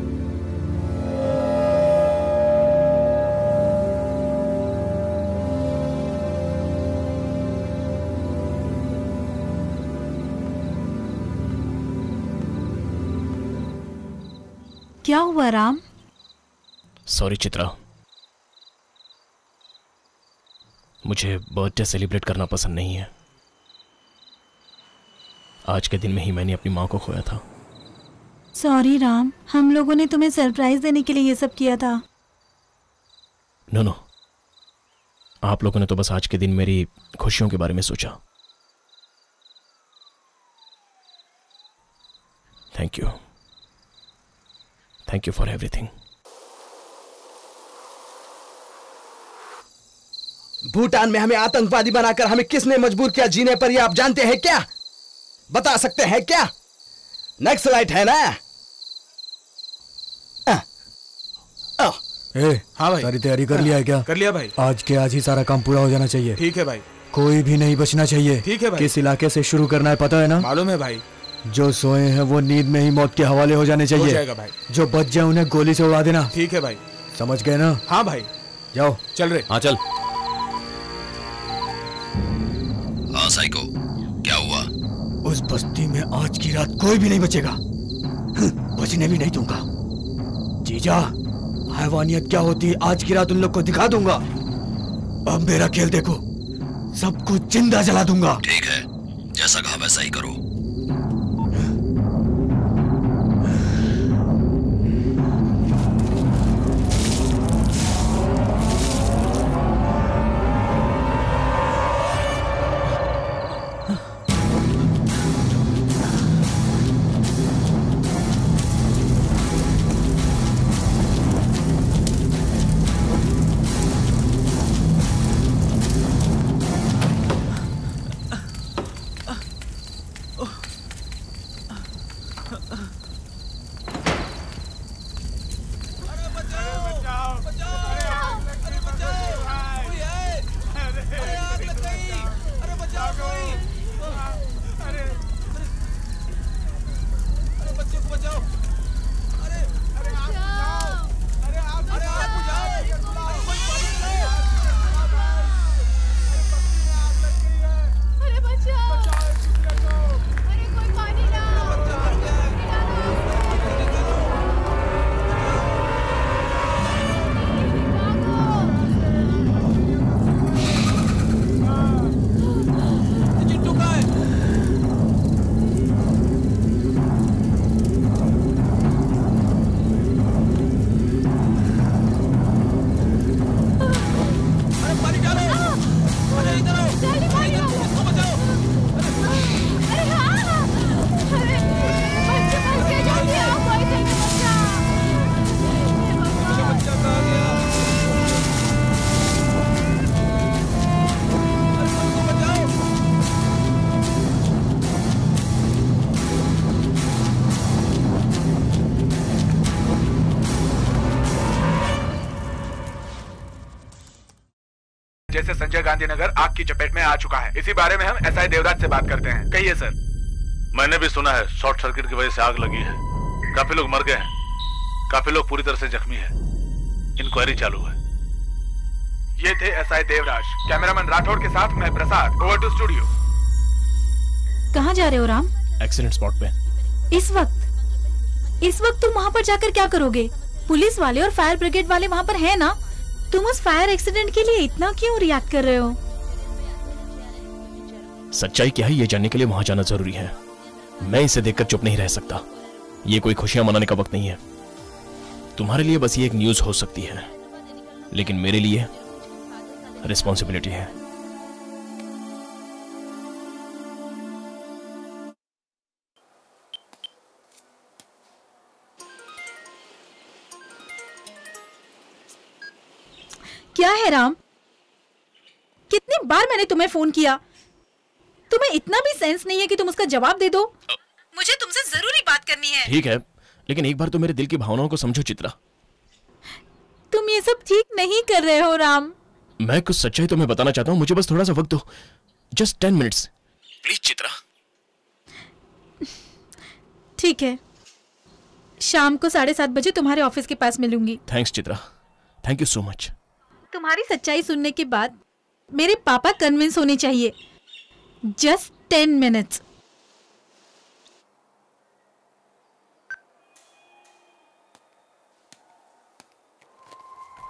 क्या हुआ राम? सॉरी चित्रा, मुझे बर्थडे सेलिब्रेट करना पसंद नहीं है। आज के दिन में ही मैंने अपनी माँ को खोया था। सॉरी राम, हम लोगों ने तुम्हें सरप्राइज देने के लिए ये सब किया था। नो, आप लोगों ने तो बस आज के दिन मेरी खुशियों के बारे में सोचा। Thank you for everything. Bhutan में हमें आतंकवादी बनाकर हमें किसने मजबूर किया जीने पर, ये आप जानते हैं क्या? बता सकते हैं क्या? नक्सलाइट है ना? हाँ भाई, सारी तैयारी कर लिया है क्या? कर लिया भाई। आज के आज ही सारा काम पूरा हो जाना चाहिए। ठीक है भाई। कोई भी नहीं बचना चाहिए। ठीक है भाई। किस इलाके से शुरू करना है पता है ना? मालूम है भाई। जो सोए हैं वो नींद में ही मौत के हवाले हो जाने चाहिए। हो जाएगा भाई। जो बच जाए उन्हें गोली से उड़ा देना। ठीक है भाई। समझ गए ना? हाँ भाई। जाओ। चल रहे। हाँ चल। हाँ साइको, क्या हुआ? उस बस्ती में आज की रात कोई भी नहीं बचेगा। बचने भी नहीं दूंगा। जीजा, हैवानियत क्या होती है आज की रात उन लोग को दिखा दूंगा। अब मेरा खेल देखो, सब कुछ जिंदा जला दूंगा। ठीक है, जैसा कहा वैसा ही करो। जैसे संजय गांधी नगर आग की चपेट में आ चुका है। इसी बारे में हम एसआई देवराज से बात करते हैं। कहिए सर। मैंने भी सुना है शॉर्ट सर्किट की वजह से आग लगी है। काफी लोग मर गए हैं, काफी लोग पूरी तरह से जख्मी हैं। इंक्वायरी चालू है। ये थे एसआई देवराज। कैमरामैन राठौड़ के साथ मैं प्रसाद। Over to studio. कहाँ जा रहे हो राम? एक्सीडेंट स्पॉट पे। इस वक्त तुम वहाँ पर जाकर क्या करोगे? पुलिस वाले और फायर ब्रिगेड वाले वहाँ पर हैं ना? तुम उस फायर एक्सीडेंट के लिए इतना क्यों रिएक्ट कर रहे हो? सच्चाई क्या है ये जानने के लिए वहां जाना जरूरी है। मैं इसे देखकर चुप नहीं रह सकता। ये कोई खुशियां मनाने का वक्त नहीं है। तुम्हारे लिए बस ये एक न्यूज हो सकती है, लेकिन मेरे लिए रिस्पॉन्सिबिलिटी है। क्या है राम? कितनी बार मैंने तुम्हें फोन किया, तुम्हें इतना भी सेंस नहीं है कि तुम उसका जवाब दे दो? मुझे तुमसे जरूरी करनी है। ठीक है, लेकिन एक बार तो मेरे दिल की भावनाओं को समझो चित्रा। तुम ये सब ठीक नहीं कर रहे हो राम। मैं कुछ सच्चाई तुम्हें बताना चाहता हूँ, मुझे बस थोड़ा सा वक्त दो, जस्ट 10 मिनट्स प्लीज चित्रा। ठीक है, शाम को 7:30 बजे तुम्हारे ऑफिस के पास मिलूंगी। Thanks Chitra, thank you so much. तुम्हारी सच्चाई सुनने के बाद मेरे पापा कन्विंस होने चाहिए। Just 10 minutes.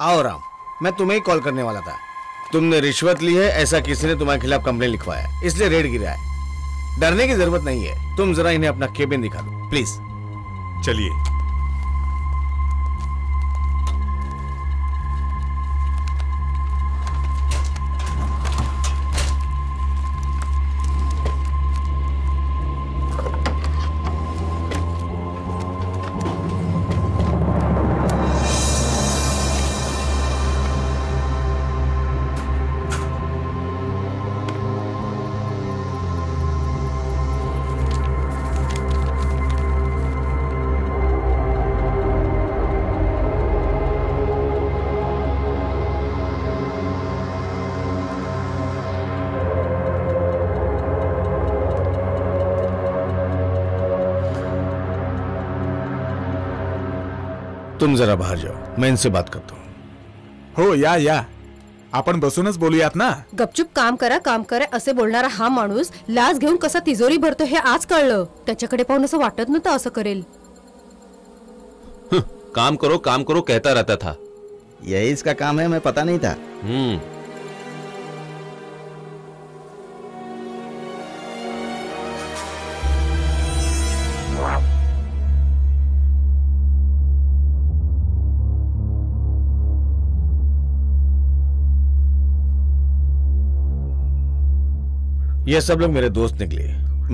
आओ राम, मैं तुम्हें ही कॉल करने वाला था। तुमने रिश्वत ली है ऐसा किसी ने तुम्हारे खिलाफ कंप्लेन लिखवाया है, इसलिए रेड गिरा है। डरने की जरूरत नहीं है, तुम जरा इन्हें अपना केबिन दिखा दो प्लीज। चलिए। तुम जरा बाहर जाओ, मैं इनसे बात करता हूँ। हो या आपण बसूनच बोलूयात ना। गपचूप काम करा असे बोलणारा हा माणूस लाच घेऊन कसा तिजोरी भरतो हे आज कळलं। त्याच्याकडे पाहून असं वाटत नव्हतं असं करेल। काम करो कहता रहता था। यही इसका काम है, मैं पता नहीं था। ये सब लोग मेरे दोस्त निकले,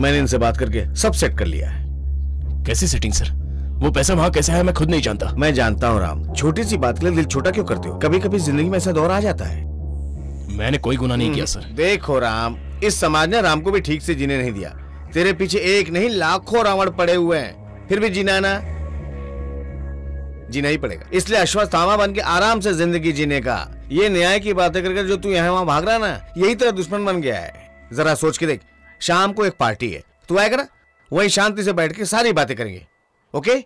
मैंने इनसे बात करके सब सेट कर लिया है। कैसी सेटिंग सर? वो पैसा वहां कैसे है मैं खुद नहीं जानता। मैं जानता हूँ राम, छोटी सी बात के लिए दिल छोटा क्यों करते हो? कभी कभी जिंदगी में ऐसा दौर आ जाता है। मैंने कोई गुनाह नहीं किया सर। देखो राम, इस समाज ने राम को भी ठीक से जीने नहीं दिया। तेरे पीछे एक नहीं लाखों रावण पड़े हुए हैं, फिर भी जीना ही पड़ेगा। इसलिए अश्वत्थामा बन के आराम से जिंदगी जीने का। ये न्याय की बातें करके जो तू यहाँ वहां भाग रहा ना, यही तेरा दुश्मन बन गया है। जरा सोच के देख, शाम को एक पार्टी है, तू आएगा ना? वहीं शांति से बैठ के सारी बातें करेंगे, ओके?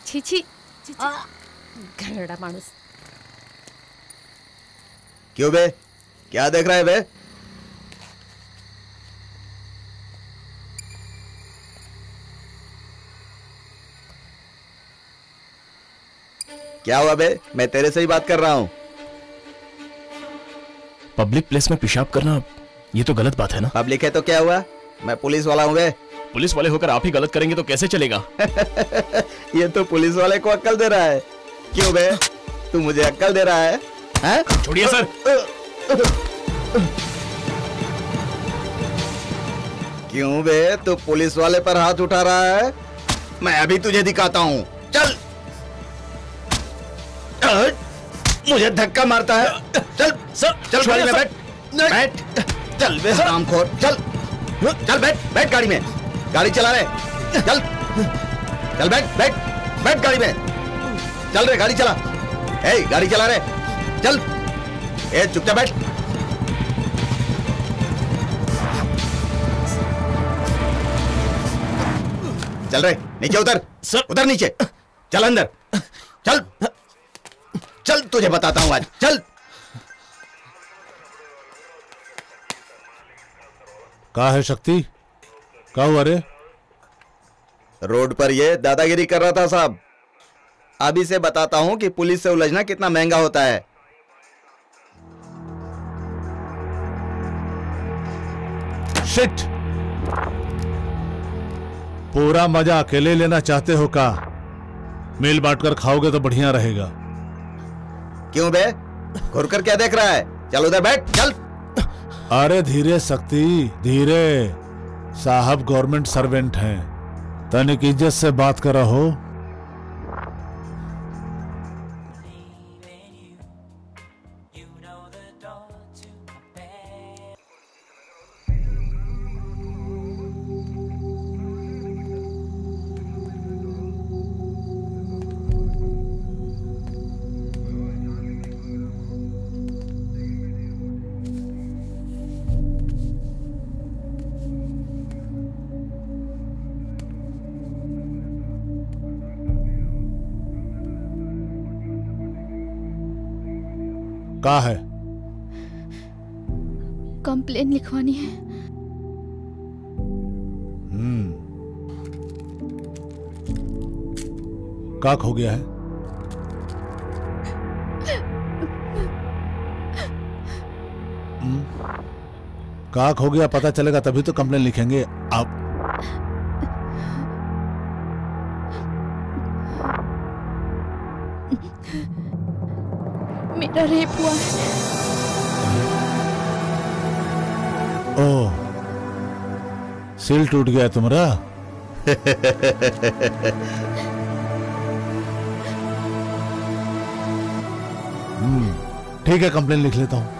छी घरड़ा माणूस। क्यों बे, क्या देख रहा है बे? क्या हुआ बे? मैं तेरे से ही बात कर रहा हूँ। पब्लिक प्लेस में पेशाब करना ये तो गलत बात है ना? पब्लिक है तो क्या हुआ? मैं पुलिस वाला हूँ बे। पुलिस वाले होकर आप ही गलत करेंगे तो कैसे चलेगा? ये तो पुलिस वाले को अक्ल दे रहा है। क्यों बे, तू मुझे अक्ल दे रहा है? हैं? छोड़िए सर। क्यों बे, तू पुलिस वाले पर हाथ उठा रहा है? मैं अभी तुझे दिखाता हूँ। चल। मुझे धक्का मारता है। चल चल गाड़ी में बैठ। चल बे हरामखोर, चल बैठ गाड़ी में। गाड़ी चला रहे, चल बैठ गाड़ी में। चल रे, गाड़ी चला। गाड़ी चला रहे, चल। चुपचाप बैठ। चल रहे, नीचे उतर। उतर नीचे। चल अंदर, चल तुझे बताता हूं आज। चल। कहाँ है शक्ति? क्या हुआ रे? रोड पर ये दादागिरी कर रहा था साहब। अभी से बताता हूं कि पुलिस से उलझना कितना महंगा होता है। शिट! पूरा मजा अकेले लेना चाहते हो का? मिल बांटकर खाओगे तो बढ़िया रहेगा। क्यों बे, घुर कर क्या देख रहा है? चल उधर बैठ, चल। अरे धीरे शक्ति, धीरे। साहब गवर्नमेंट सर्वेंट हैं, तनिक इज्जत से बात करा हो। का है? कंप्लेन लिखवानी है। का खो गया है? का खो गया पता चलेगा तभी तो कंप्लेन लिखेंगे आप। मेरा रेप हुआ है। ओह, सिल टूट गया तुम्हारा। ठीक है, कंप्लेन लिख लेता हूं।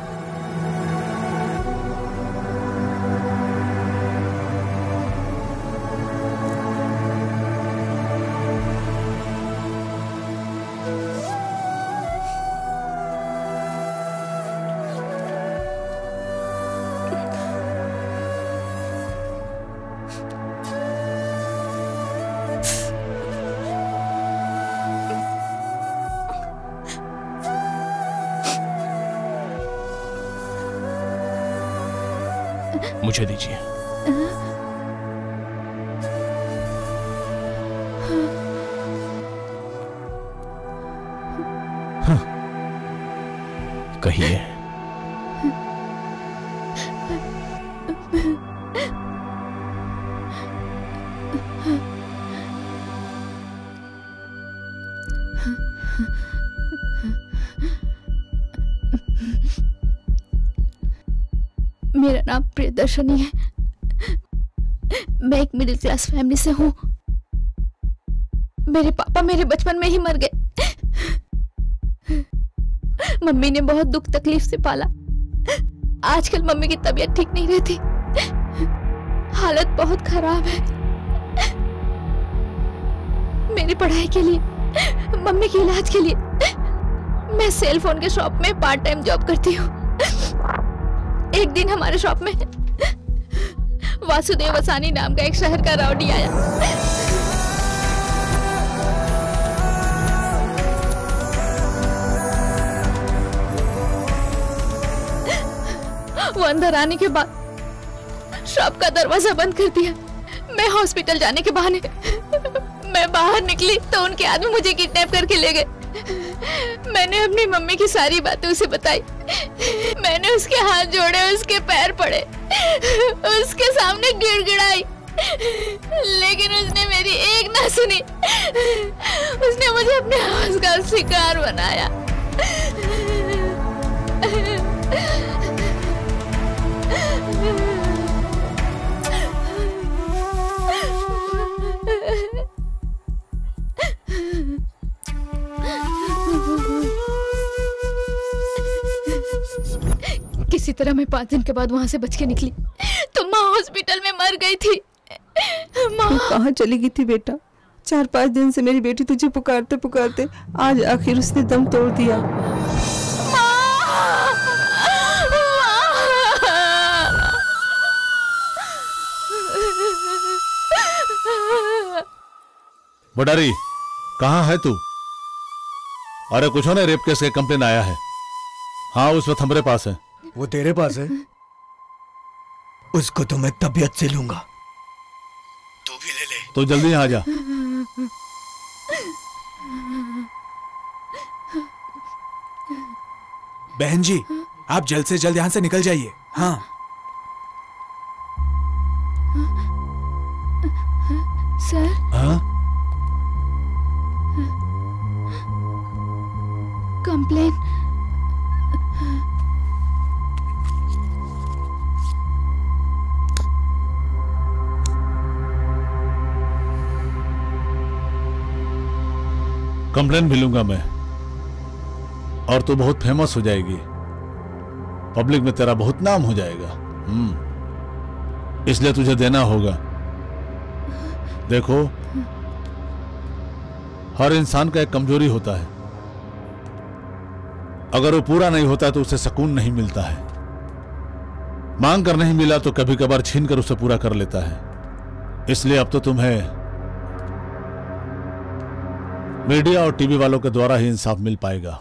मुझे दीजिए। कहिए। मेरा नाम प्रियदर्शनी है। मैं एक मिडिल क्लास फैमिली से हूँ। मेरे पापा मेरे बचपन में ही मर गए। मम्मी ने बहुत दुख तकलीफ से पाला। आजकल मम्मी की तबीयत ठीक नहीं रहती, हालत बहुत खराब है। मेरी पढ़ाई के लिए, मम्मी के इलाज के लिए मैं सेल फोन के शॉप में पार्ट टाइम जॉब करती हूँ। एक दिन हमारे शॉप में वासुदेव वसानी नाम का एक शहर का राउडी आया। वो अंदर आने के बाद शॉप का दरवाजा बंद कर दिया। मैं हॉस्पिटल जाने के बहाने मैं बाहर निकली तो उनके आदमी मुझे किडनैप करके ले गए। मैंने अपनी मम्मी की सारी बातें उसे बताई। मैंने उसके हाथ जोड़े, उसके पैर पड़े, उसके सामने गिड़गिड़ाई, लेकिन उसने मेरी एक ना सुनी। उसने मुझे अपने आवाज का शिकार बनाया। किसी तरह मैं 5 दिन के बाद वहां से बच के निकली तो माँ हॉस्पिटल में मर गई थी। माँ कहाँ चली गई थी बेटा? 4-5 दिन से मेरी बेटी तुझे पुकारते पुकारते आज आखिर उसने दम तोड़ दिया। बुडारी, कहाँ है तू? अरे कुछ ने रेप केस का कंप्लेन आया है। हाँ, उस वक्त हमारे पास है। वो तेरे पास है? उसको तो मैं तबीयत से लूंगा। तू भी ले ले। तो जल्दी यहाँ आ जा। बहन जी, आप जल्द से जल्द यहाँ से निकल जाइए। हाँ सर। हाँ? कंप्लेन। कंप्लेन भी लूंगा मैं, और तू बहुत फेमस हो जाएगी, पब्लिक में तेरा बहुत नाम हो जाएगा। इसलिए तुझे देना होगा। देखो, हर इंसान का एक कमजोरी होता है, अगर वो पूरा नहीं होता तो उसे सुकून नहीं मिलता है। मांग कर नहीं मिला तो कभी कभार छीन कर उसे पूरा कर लेता है। इसलिए अब तो तुम्हें मीडिया और टीवी वालों के द्वारा ही इंसाफ मिल पाएगा।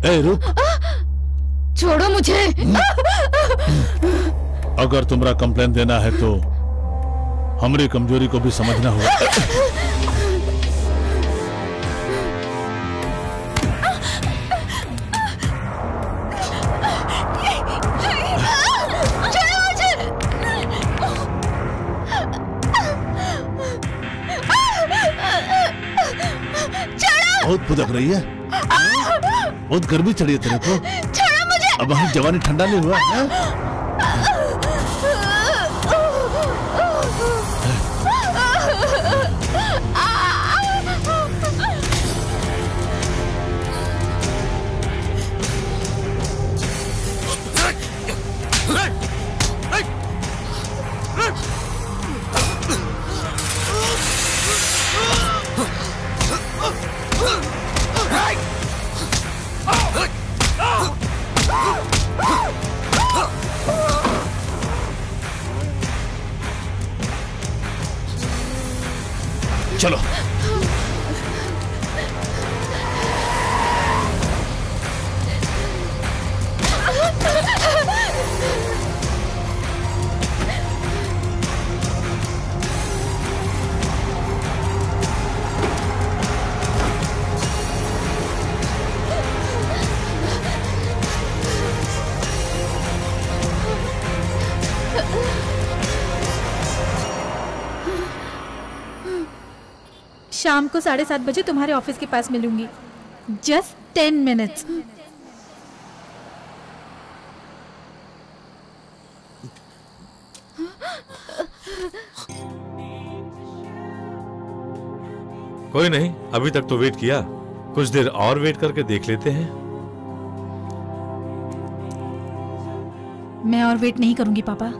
ए रुक, छोड़ो मुझे। अगर तुम्हारा कंप्लेन देना है तो हमारी कमजोरी को भी समझना होगा। बहुत फुदक रही है, बहुत गर्मी चढ़ी है तेरे को। छोड़ो मुझे। अब हमारी जवानी ठंडा नहीं हुआ है? चलो शाम को 7:30 बजे तुम्हारे ऑफिस के पास मिलूंगी। Just 10 minutes. कोई नहीं, अभी तक तो वेट किया, कुछ देर और वेट करके देख लेते हैं। मैं और वेट नहीं करूंगी पापा।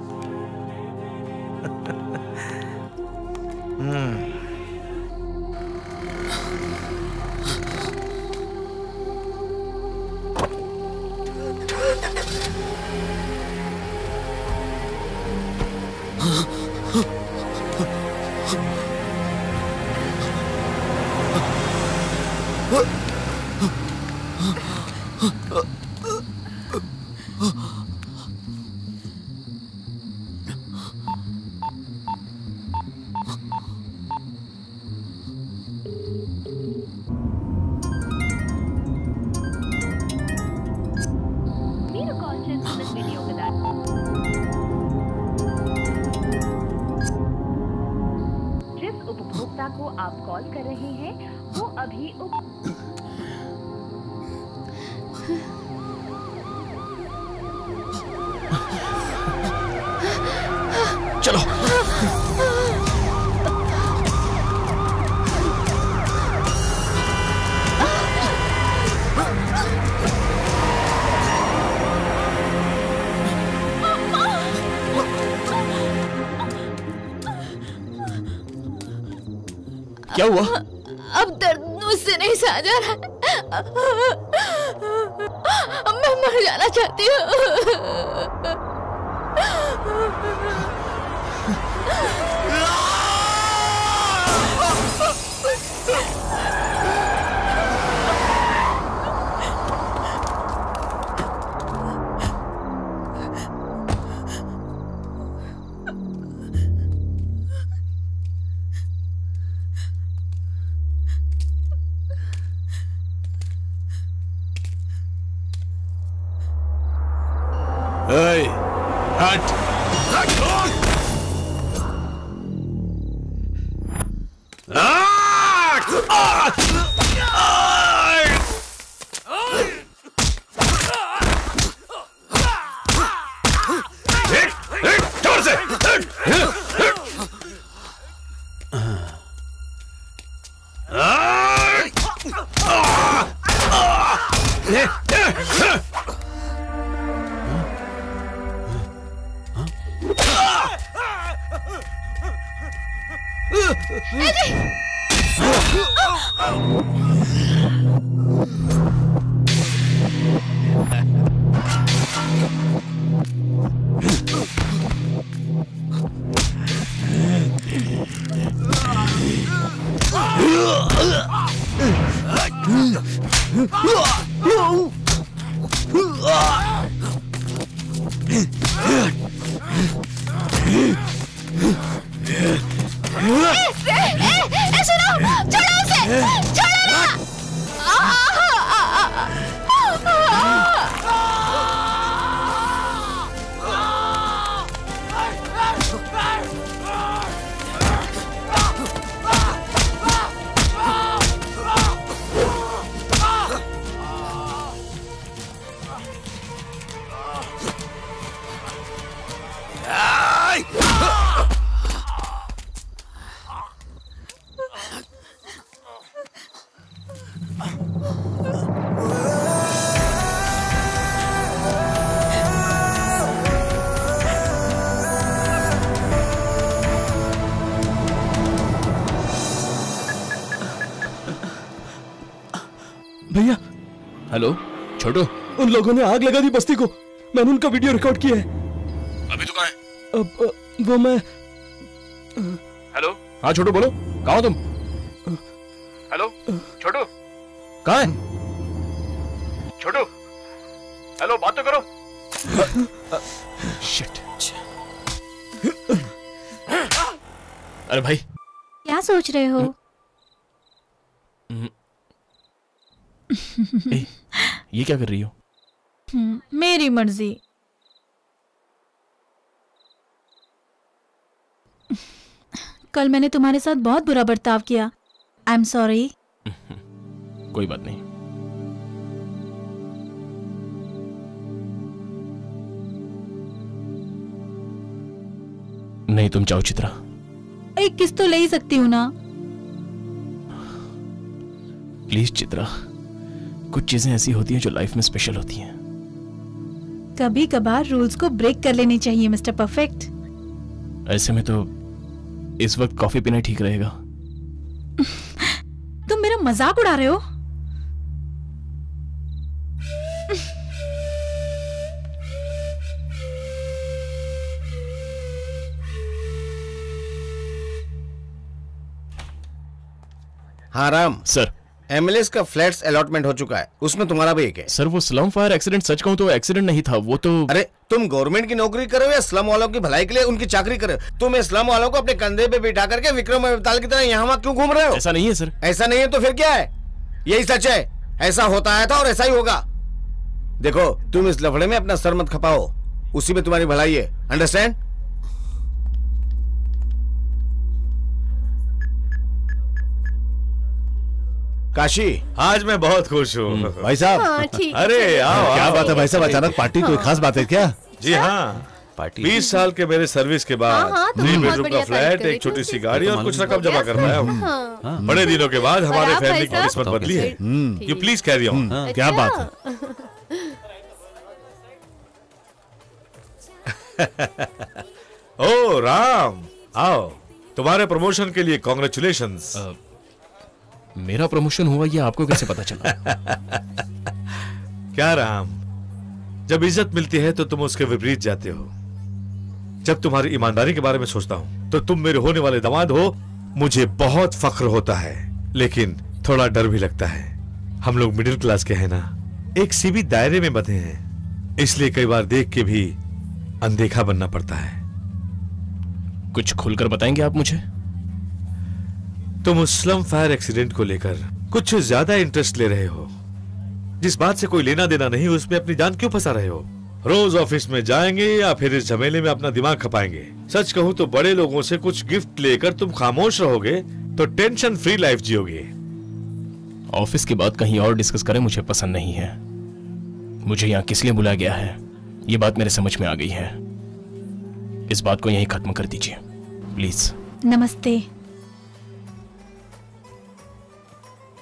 को आप कॉल कर रहे हैं वो अभी चलो क्या हुआ? अब दर्द मुझसे नहीं सहा जा रहा। मैं मर जाना चाहती हूँ। Hey, hut! भैया। हेलो छोटू। उन लोगों ने आग लगा दी बस्ती को। मैंने उनका वीडियो रिकॉर्ड किया है। अभी तो कहाँ है? वो मैं। हेलो। हाँ छोटू बोलो, कहाँ हो तुम? हेलो छोटू, कहाँ है? छोटू हेलो, बात तो करो। शिट। अरे भाई क्या सोच रहे हो? ये क्या कर रही हो? मेरी मर्जी। कल मैंने तुम्हारे साथ बहुत बुरा बर्ताव किया। I am sorry. कोई बात नहीं। नहीं तुम चाहो चित्रा। एक किस तो ले ही सकती हूँ ना। प्लीज चित्रा, कुछ चीजें ऐसी होती हैं जो लाइफ में स्पेशल होती हैं। कभी कभार रूल्स को ब्रेक कर लेनी चाहिए मिस्टर परफेक्ट। ऐसे में तो इस वक्त कॉफी पीना ठीक रहेगा। तुम मेरा मजाक उड़ा रहे हो? हाँ राम सर, एमएलएस का फ्लैट्स अलॉटमेंट हो चुका है, उसमें तुम्हारा भी एक है। सर वो स्लम फायर एक्सीडेंट सच कहूं तो एक्सीडेंट नहीं था, वो तो। अरे तुम गवर्नमेंट की नौकरी करो या स्लम वालों की भलाई के लिए उनकी चाकरी करो? तुम इस स्लम वालों को अपने कंधे पे बिठा करके विक्रम अवतार की तरह यहाँ वहाँ क्यों घूम रहे हो? ऐसा नहीं है सर। ऐसा नहीं है तो फिर क्या है? यही सच है, ऐसा होता आया था और ऐसा ही होगा। देखो तुम इस लफड़े में अपना सर मत खपाओ, उसी में तुम्हारी भलाई है। अंडरस्टैंड? काशी, आज मैं बहुत खुश हूँ भाई साहब। हाँ, ठीक है, अरे आओ, क्या आओ। बात है भाई साहब, अचानक पार्टी? कोई खास बात है क्या? जी हाँ, 20 साल के मेरे सर्विस के बाद हाँ, तो 3 बहुत बेडरूम का बढ़िया फ्लैट, तारीफ एक छोटी सी गाड़ी और कुछ रकम जमा कर पाया हूँ। बड़े दिनों के बाद हमारे आप फैमिली भाई की किस्मत बदली है। You please carry on. क्या बात है? ओ राम, आओ, तुम्हारे प्रमोशन के लिए कॉन्ग्रेचुलेशंस। मेरा प्रमोशन हुआ ये आपको कैसे पता चला? क्या राम, जब इज्जत मिलती है तो तुम उसके विपरीत जाते हो। जब तुम्हारी ईमानदारी के बारे में सोचता हूँ तो तुम मेरे होने वाले दामाद हो, मुझे बहुत फख्र होता है, लेकिन थोड़ा डर भी लगता है। हम लोग मिडिल क्लास के हैं ना, एक सीमित दायरे में बंधे हैं, इसलिए कई बार देख के भी अनदेखा बनना पड़ता है। कुछ खुलकर बताएंगे आप मुझे? तुम उस स्लम फायर एक्सीडेंट को लेकर कुछ ज्यादा इंटरेस्ट ले रहे हो। जिस बात से कोई लेना देना नहीं, उसमें अपनी जान क्यों फंसा रहे हो? रोज ऑफिस में जाएंगे या फिर इस झमेले में अपना दिमाग खपाएंगे? सच कहूं तो बड़े लोगों से कुछ गिफ्ट लेकर तुम खामोश रहोगे तो टेंशन फ्री लाइफ जियोगे। ऑफिस की बात कहीं और डिस्कस करें, मुझे पसंद नहीं है। मुझे यहाँ किस लिए बुलाया गया है ये बात मेरे समझ में आ गई है। इस बात को यहीं खत्म कर दीजिए प्लीज। नमस्ते।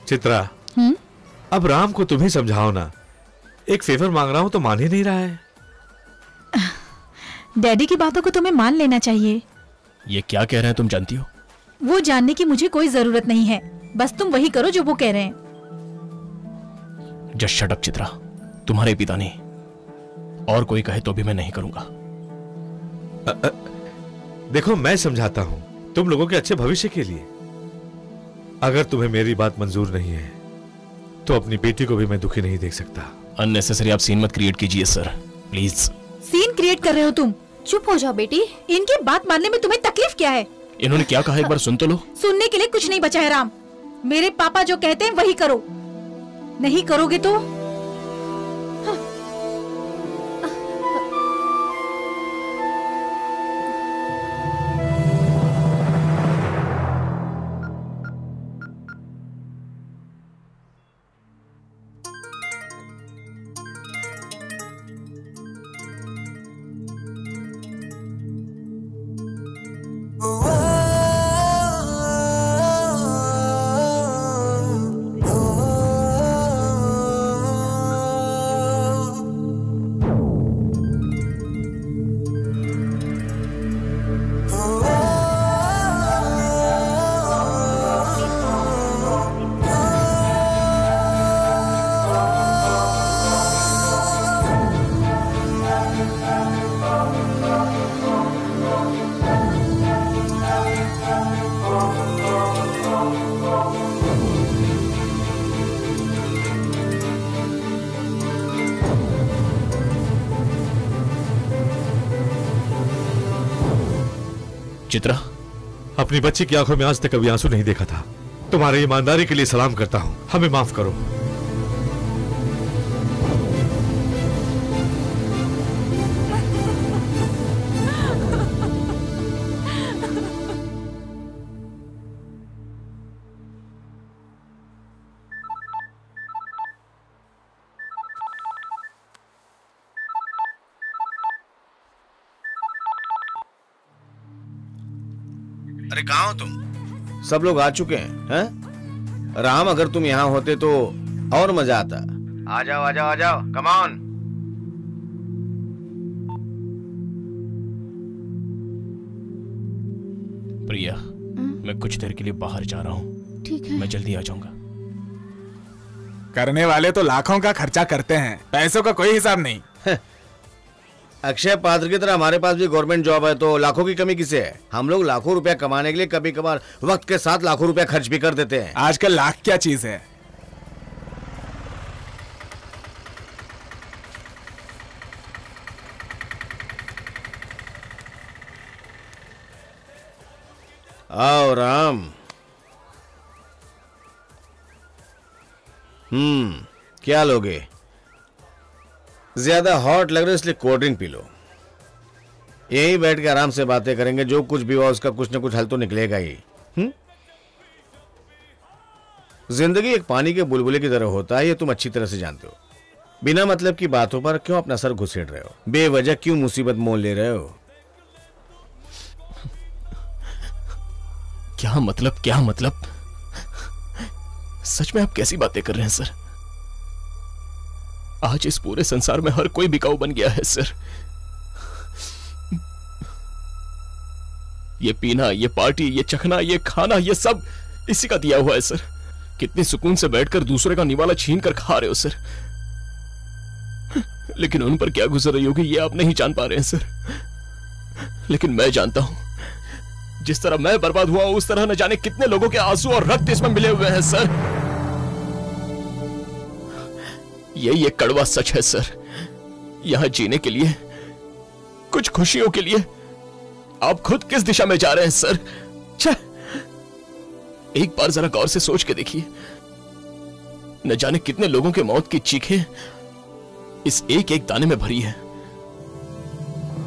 चित्रा, अब राम को तुम ही समझाओ ना एक फेवर मांग रहा हूं तो मान ही नहीं रहा है। डैडी की बातों को तुम्हें मान लेना चाहिए। ये क्या कह रहे हैं तुम जानती हो? वो जानने की मुझे कोई जरूरत नहीं है, बस तुम वही करो जो वो कह रहे हैं। जस्ट शट अप चित्रा, तुम्हारे पिता नहीं, और कोई कहे तो भी मैं नहीं करूंगा। देखो मैं समझाता हूं तुम लोगों के अच्छे भविष्य के लिए। अगर तुम्हें मेरी बात मंजूर नहीं है तो अपनी बेटी को भी मैं दुखी नहीं देख सकता। अननेसेसरी आप सीन मत क्रिएट कीजिए सर, प्लीज। सीन क्रिएट कर रहे हो तुम? चुप हो जाओ बेटी। इनकी बात मानने में तुम्हें तकलीफ क्या है? इन्होंने क्या कहा एक बार सुन तो लो। सुनने के लिए कुछ नहीं बचा है राम। मेरे पापा जो कहते हैं वही करो, नहीं करोगे तो चित्रा, अपनी बच्ची की आंखों में आज तक कभी आंसू नहीं देखा था। तुम्हारी ईमानदारी के लिए सलाम करता हूं, हमें माफ करो। अरे कहाँ हो तुम? सब लोग आ चुके हैं? राम, अगर तुम यहाँ होते तो और मजा आता। आ जाओ आ जाओ आ जाओ, कम ऑन। प्रिया, मैं कुछ देर के लिए बाहर जा रहा हूँ। ठीक है। मैं जल्दी आ जाऊंगा। करने वाले तो लाखों का खर्चा करते हैं, पैसों का कोई हिसाब नहीं। अक्षय पात्र की तरह हमारे पास भी गवर्नमेंट जॉब है, तो लाखों की कमी किसे है? हम लोग लाखों रुपया कमाने के लिए कभी कभार वक्त के साथ लाखों रुपया खर्च भी कर देते हैं। आजकल लाख क्या चीज है? आओ राम। क्या लोगे? ज्यादा हॉट लग रहा है इसलिए कोल्ड ड्रिंक पी लो। यही बैठ के आराम से बातें करेंगे, जो कुछ भी हुआ उसका कुछ न कुछ हल तो निकलेगा ही। जिंदगी एक पानी के बुलबुले की तरह होता है, ये तुम अच्छी तरह से जानते हो। बिना मतलब की बातों पर क्यों अपना सर घुसेड़ रहे हो? बेवजह क्यों मुसीबत मोल ले रहे हो? क्या मतलब, क्या मतलब? सच में आप कैसी बातें कर रहे हैं सर? आज इस पूरे संसार में हर कोई बिकाऊ बन गया है सर। ये पीना, ये पार्टी, ये चखना, ये खाना, ये सब इसी का दिया हुआ है सर। कितने सुकून से बैठकर दूसरे का निवाला छीन कर खा रहे हो सर। लेकिन उन पर क्या गुजर रही होगी ये आप नहीं जान पा रहे हैं सर। लेकिन मैं जानता हूं, जिस तरह मैं बर्बाद हुआ उस तरह न जाने कितने लोगों के आंसू और रक्त इसमें मिले हुए हैं सर। यही एक कड़वा सच है सर। यहां जीने के लिए, कुछ खुशियों के लिए आप खुद किस दिशा में जा रहे हैं सर? एक बार जरा गौर से सोच के देखिए, न जाने कितने लोगों के मौत की चीखें इस एक एक दाने में भरी है।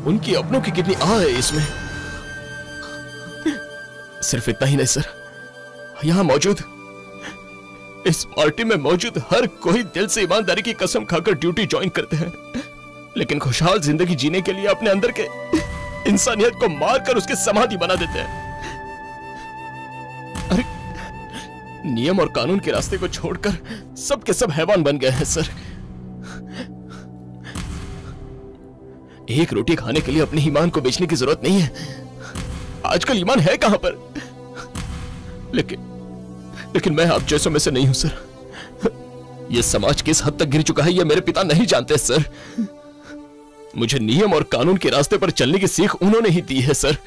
उनकी अपनों की कितनी आह है इसमें। सिर्फ इतना ही नहीं सर, यहां मौजूद, इस पार्टी में मौजूद हर कोई दिल से ईमानदारी की कसम खाकर ड्यूटी ज्वाइन करते हैं, लेकिन खुशहाल जिंदगी जीने के लिए अपने अंदर के इंसानियत को मारकर उसकी समाधि बना देते हैं। अरे नियम और कानून के रास्ते को छोड़कर सब के सब हैवान बन गए हैं सर। एक रोटी खाने के लिए अपने ईमान को बेचने की जरूरत नहीं है। आजकल ईमान है कहां पर? लेकिन मैं आप जैसों में से नहीं हूं सर। यह समाज किस हद तक गिर चुका है यह मेरे पिता नहीं जानते सर। मुझे नियम और कानून के रास्ते पर चलने की सीख उन्होंने ही दी है सर।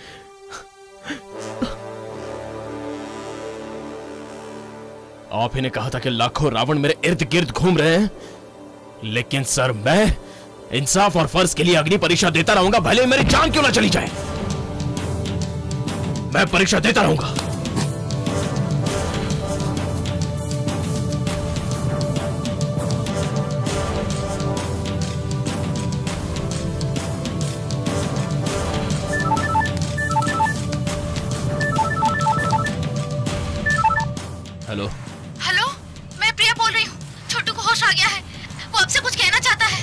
आप ही ने कहा था कि लाखों रावण मेरे इर्द गिर्द घूम रहे हैं, लेकिन सर मैं इंसाफ और फर्ज के लिए अग्नि परीक्षा देता रहूंगा, भले मेरी जान क्यों ना चली जाए। मैं परीक्षा देता रहूंगा। हेलो हेलो, मैं प्रिया बोल रही हूँ। छोटू को होश आ गया है, वो आपसे कुछ कहना चाहता है।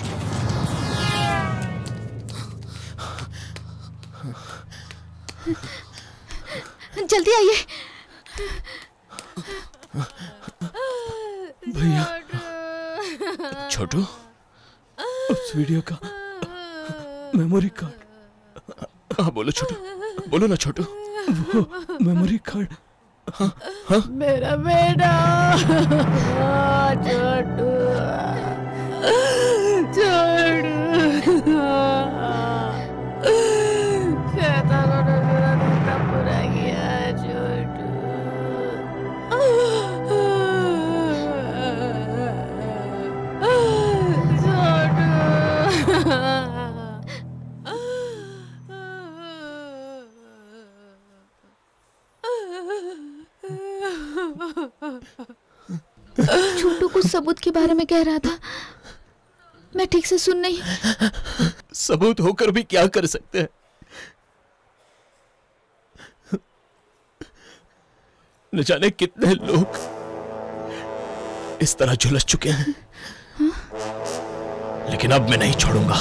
जल्दी आइए। भैया, छोटू, उस वीडियो का मेमोरी कार्ड। हाँ बोलो छोटू, बोलो ना छोटू। वो मेमोरी कार्ड। हाँ हाँ मेरा बेटा छोटू, छोटू, शैतान ने मेरा रिश्ता पूरा किया है छोटू। छोटू कुछ सबूत के बारे में कह रहा था, मैं ठीक से सुन नहीं। सबूत होकर भी क्या कर सकते हैं? न जाने कितने लोग इस तरह झुलस चुके हैं, लेकिन अब मैं नहीं छोड़ूंगा।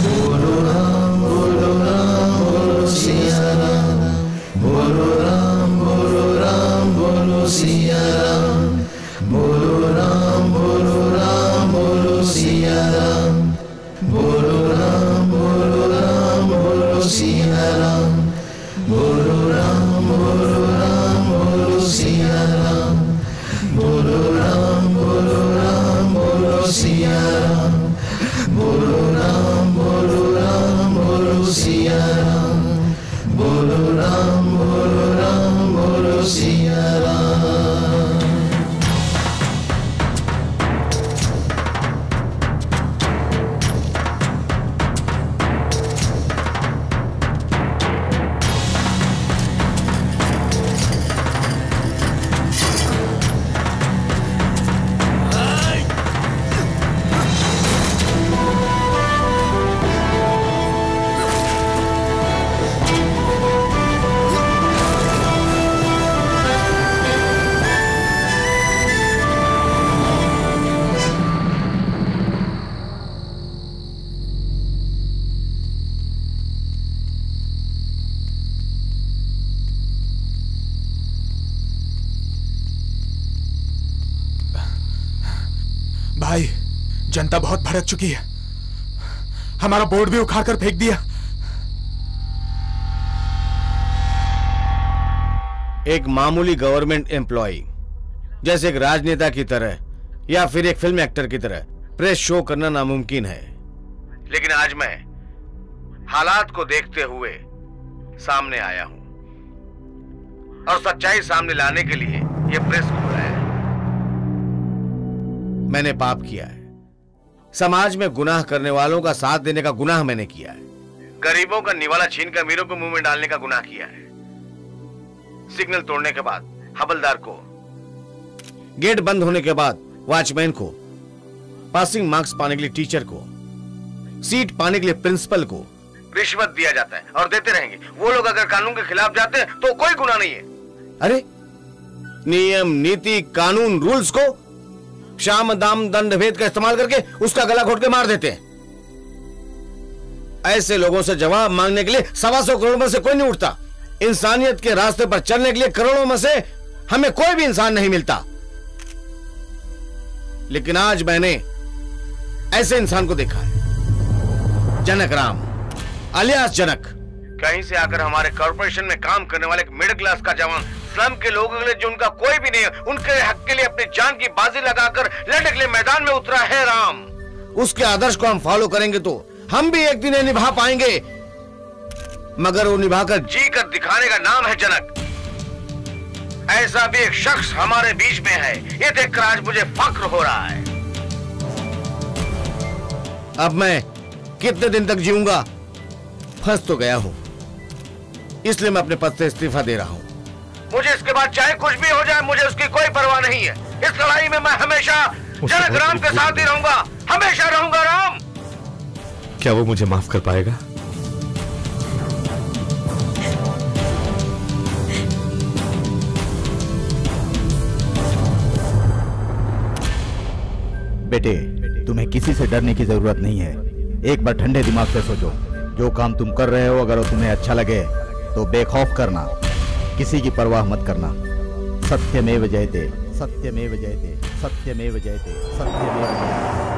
बोलो राम बोलो सिया राम, बोलो राम बोलो सिया राम, बोलो राम बोलो सिया राम, बोलो राम बोलो सिया राम, बोलो राम बोलो सिया राम, बोलो राम बोलो सिया राम, बोलो राम बोलो सिया राम, बोलो राम बोलो सिया राम। भाई, जनता बहुत भड़क चुकी है। हमारा बोर्ड भी उखाड़ कर फेंक दिया। एक मामूली गवर्नमेंट एम्प्लॉय जैसे एक राजनेता की तरह या फिर एक फिल्म एक्टर की तरह प्रेस शो करना नामुमकिन है, लेकिन आज मैं हालात को देखते हुए सामने आया हूं और सच्चाई सामने लाने के लिए यह प्रेस को बुलाया है। मैंने पाप किया है, समाज में गुनाह करने वालों का साथ देने का गुनाह मैंने किया है, गरीबों का निवाला छीनकर अमीरों को मुंह में डालने का गुनाह किया है, सिग्नल तोड़ने के बाद हवलदार को, गेट बंद होने के बाद वॉचमैन को, पासिंग मार्क्स पाने के लिए टीचर को, सीट पाने के लिए प्रिंसिपल को रिश्वत दिया जाता है और देते रहेंगे। वो लोग अगर कानून के खिलाफ जाते हैं तो कोई गुनाह नहीं है। अरे नियम नीति कानून रूल्स को शाम दाम दंड भेद का इस्तेमाल करके उसका गला घोट के मार देते हैं। ऐसे लोगों से जवाब मांगने के लिए 125 करोड़ में से कोई नहीं उठता। इंसानियत के रास्ते पर चलने के लिए करोड़ों में से हमें कोई भी इंसान नहीं मिलता, लेकिन आज मैंने ऐसे इंसान को देखा है, जनक राम। अलियास जनक कहीं से आकर हमारे कॉर्पोरेशन में काम करने वाले एक मिडिल क्लास का जवान स्लम के लोगों के लिए जो उनका कोई भी नहीं है, उनके हक के लिए अपनी जान की बाजी लगाकर लड़ने के लिए मैदान में उतरा है राम। उसके आदर्श को हम फॉलो करेंगे तो हम भी एक दिन निभा पाएंगे, मगर वो निभाकर जी कर दिखाने का नाम है जनक। ऐसा भी एक शख्स हमारे बीच में है, ये देखकर आज मुझे फख्र हो रहा है। अब मैं कितने दिन तक जीऊंगा? फंस तो गया हूं, इसलिए मैं अपने पद से इस्तीफा दे रहा हूं। मुझे इसके बाद चाहे कुछ भी हो जाए, मुझे उसकी कोई परवाह नहीं है। इस लड़ाई में मैं हमेशा जनक राम के साथ ही रहूंगा, हमेशा रहूंगा राम। क्या वो मुझे माफ कर पाएगा? बेटे, तुम्हें किसी से डरने की जरूरत नहीं है। एक बार ठंडे दिमाग से सोचो, जो काम तुम कर रहे हो अगर वो तुम्हें अच्छा लगे तो बेखौफ करना, किसी की परवाह मत करना। सत्यमेव जयते, सत्यमेव जयते, सत्यमेव जयते, सत्यमेव जयते।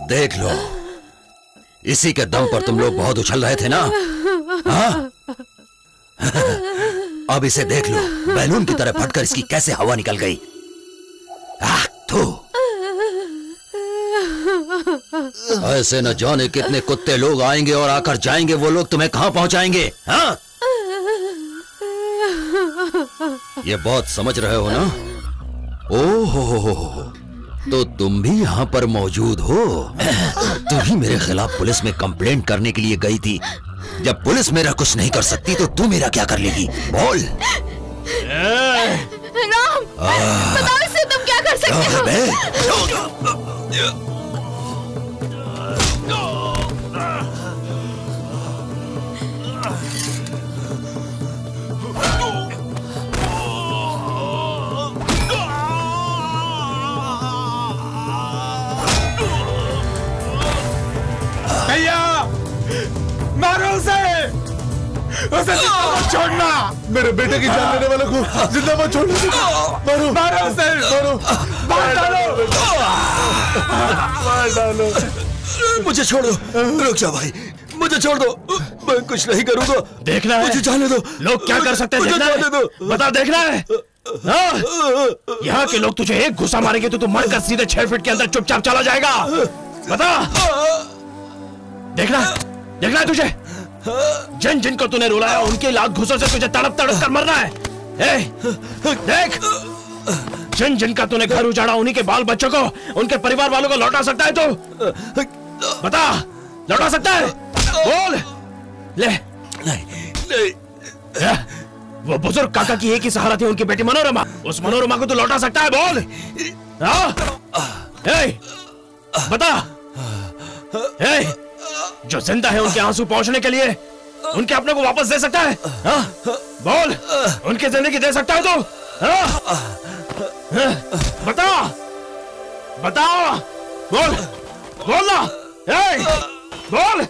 देख लो, इसी के दम पर तुम लोग बहुत उछल रहे थे ना? हाँ? अब इसे देख लो, बैलून की तरह फटकर इसकी कैसे हवा निकल गई। ऐसे न जाने कितने कुत्ते लोग आएंगे और आकर जाएंगे, वो लोग तुम्हें कहां पहुंचाएंगे? हाँ? ये बहुत समझ रहे हो ना? ओहो, तो तुम भी यहाँ पर मौजूद हो? तू ही मेरे खिलाफ पुलिस में कंप्लेंट करने के लिए गई थी। जब पुलिस मेरा कुछ नहीं कर सकती तो तू मेरा क्या कर लेगी? बोल। राम, बताओ इससे तुम क्या कर सकते हो? भैया, मारो उसे जिंदा मत छोड़ना। मेरे बेटे की जान लेने वाले को जिंदा मत छोड़ना। मारो, मारो उसे, मार डालो, मार डालो। मुझे छोड़ दो, रुक जा भाई, मुझे छोड़ दो, मैं कुछ नहीं करूंगा। देखना है, मुझे जाने दो। लोग क्या कर सकते हैं, मुझे जाने दो। बता, देखना है। यहाँ के लोग तुझे एक घुसा मारेंगे तो तू मरकर सीधे 6 फीट के अंदर चुपचाप चला जाएगा। बता, देखना है तुझे। जिन जिनको तूने रुलाया उनके लात घुसों से तुझे तड़प तड़प कर मरना है। देख, जिन जिनका तूने घर उजाड़ा उन्हीं के बाल बच्चों को, उनके परिवार वालों को लौटा सकता है तू। बता, लौटा सकता है? बोल। ले। वो बुजुर्ग काका की एक ही सहारा थी, उनकी बेटी मनोरमा। उस मनोरमा को तू लौटा सकता है? बोल। बता। जो जिंदा है उनके आंसू पहुंचने के लिए उनके अपने को वापस दे सकता है? बोल। उनकी जिंदगी दे सकता है तू? बता, बताओ। बोल, बोलना। बोल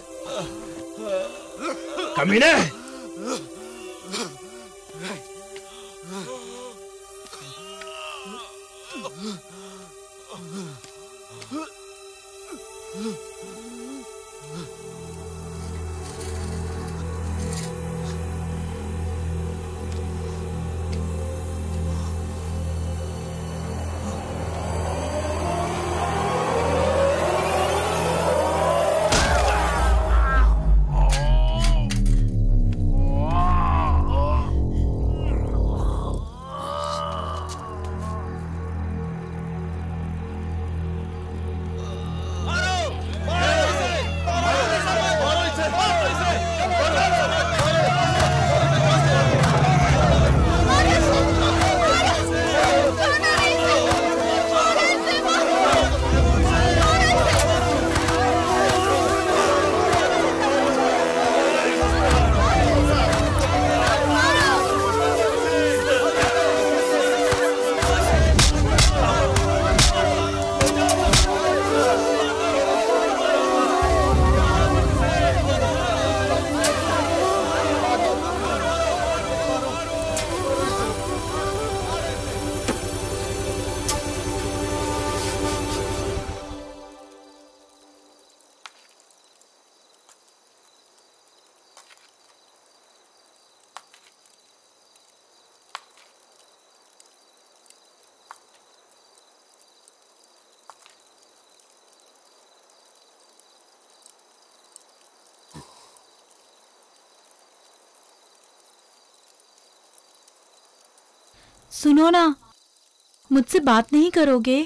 कमीने। सुनो ना, मुझसे बात नहीं करोगे?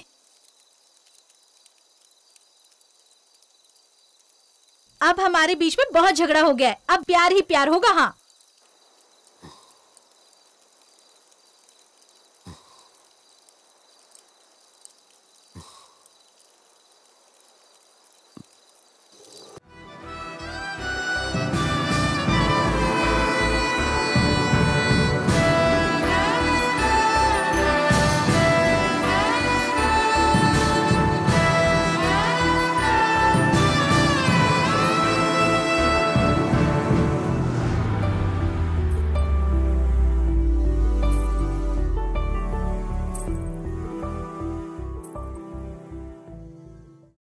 अब हमारे बीच में बहुत झगड़ा हो गया है, अब प्यार ही प्यार होगा। हाँ,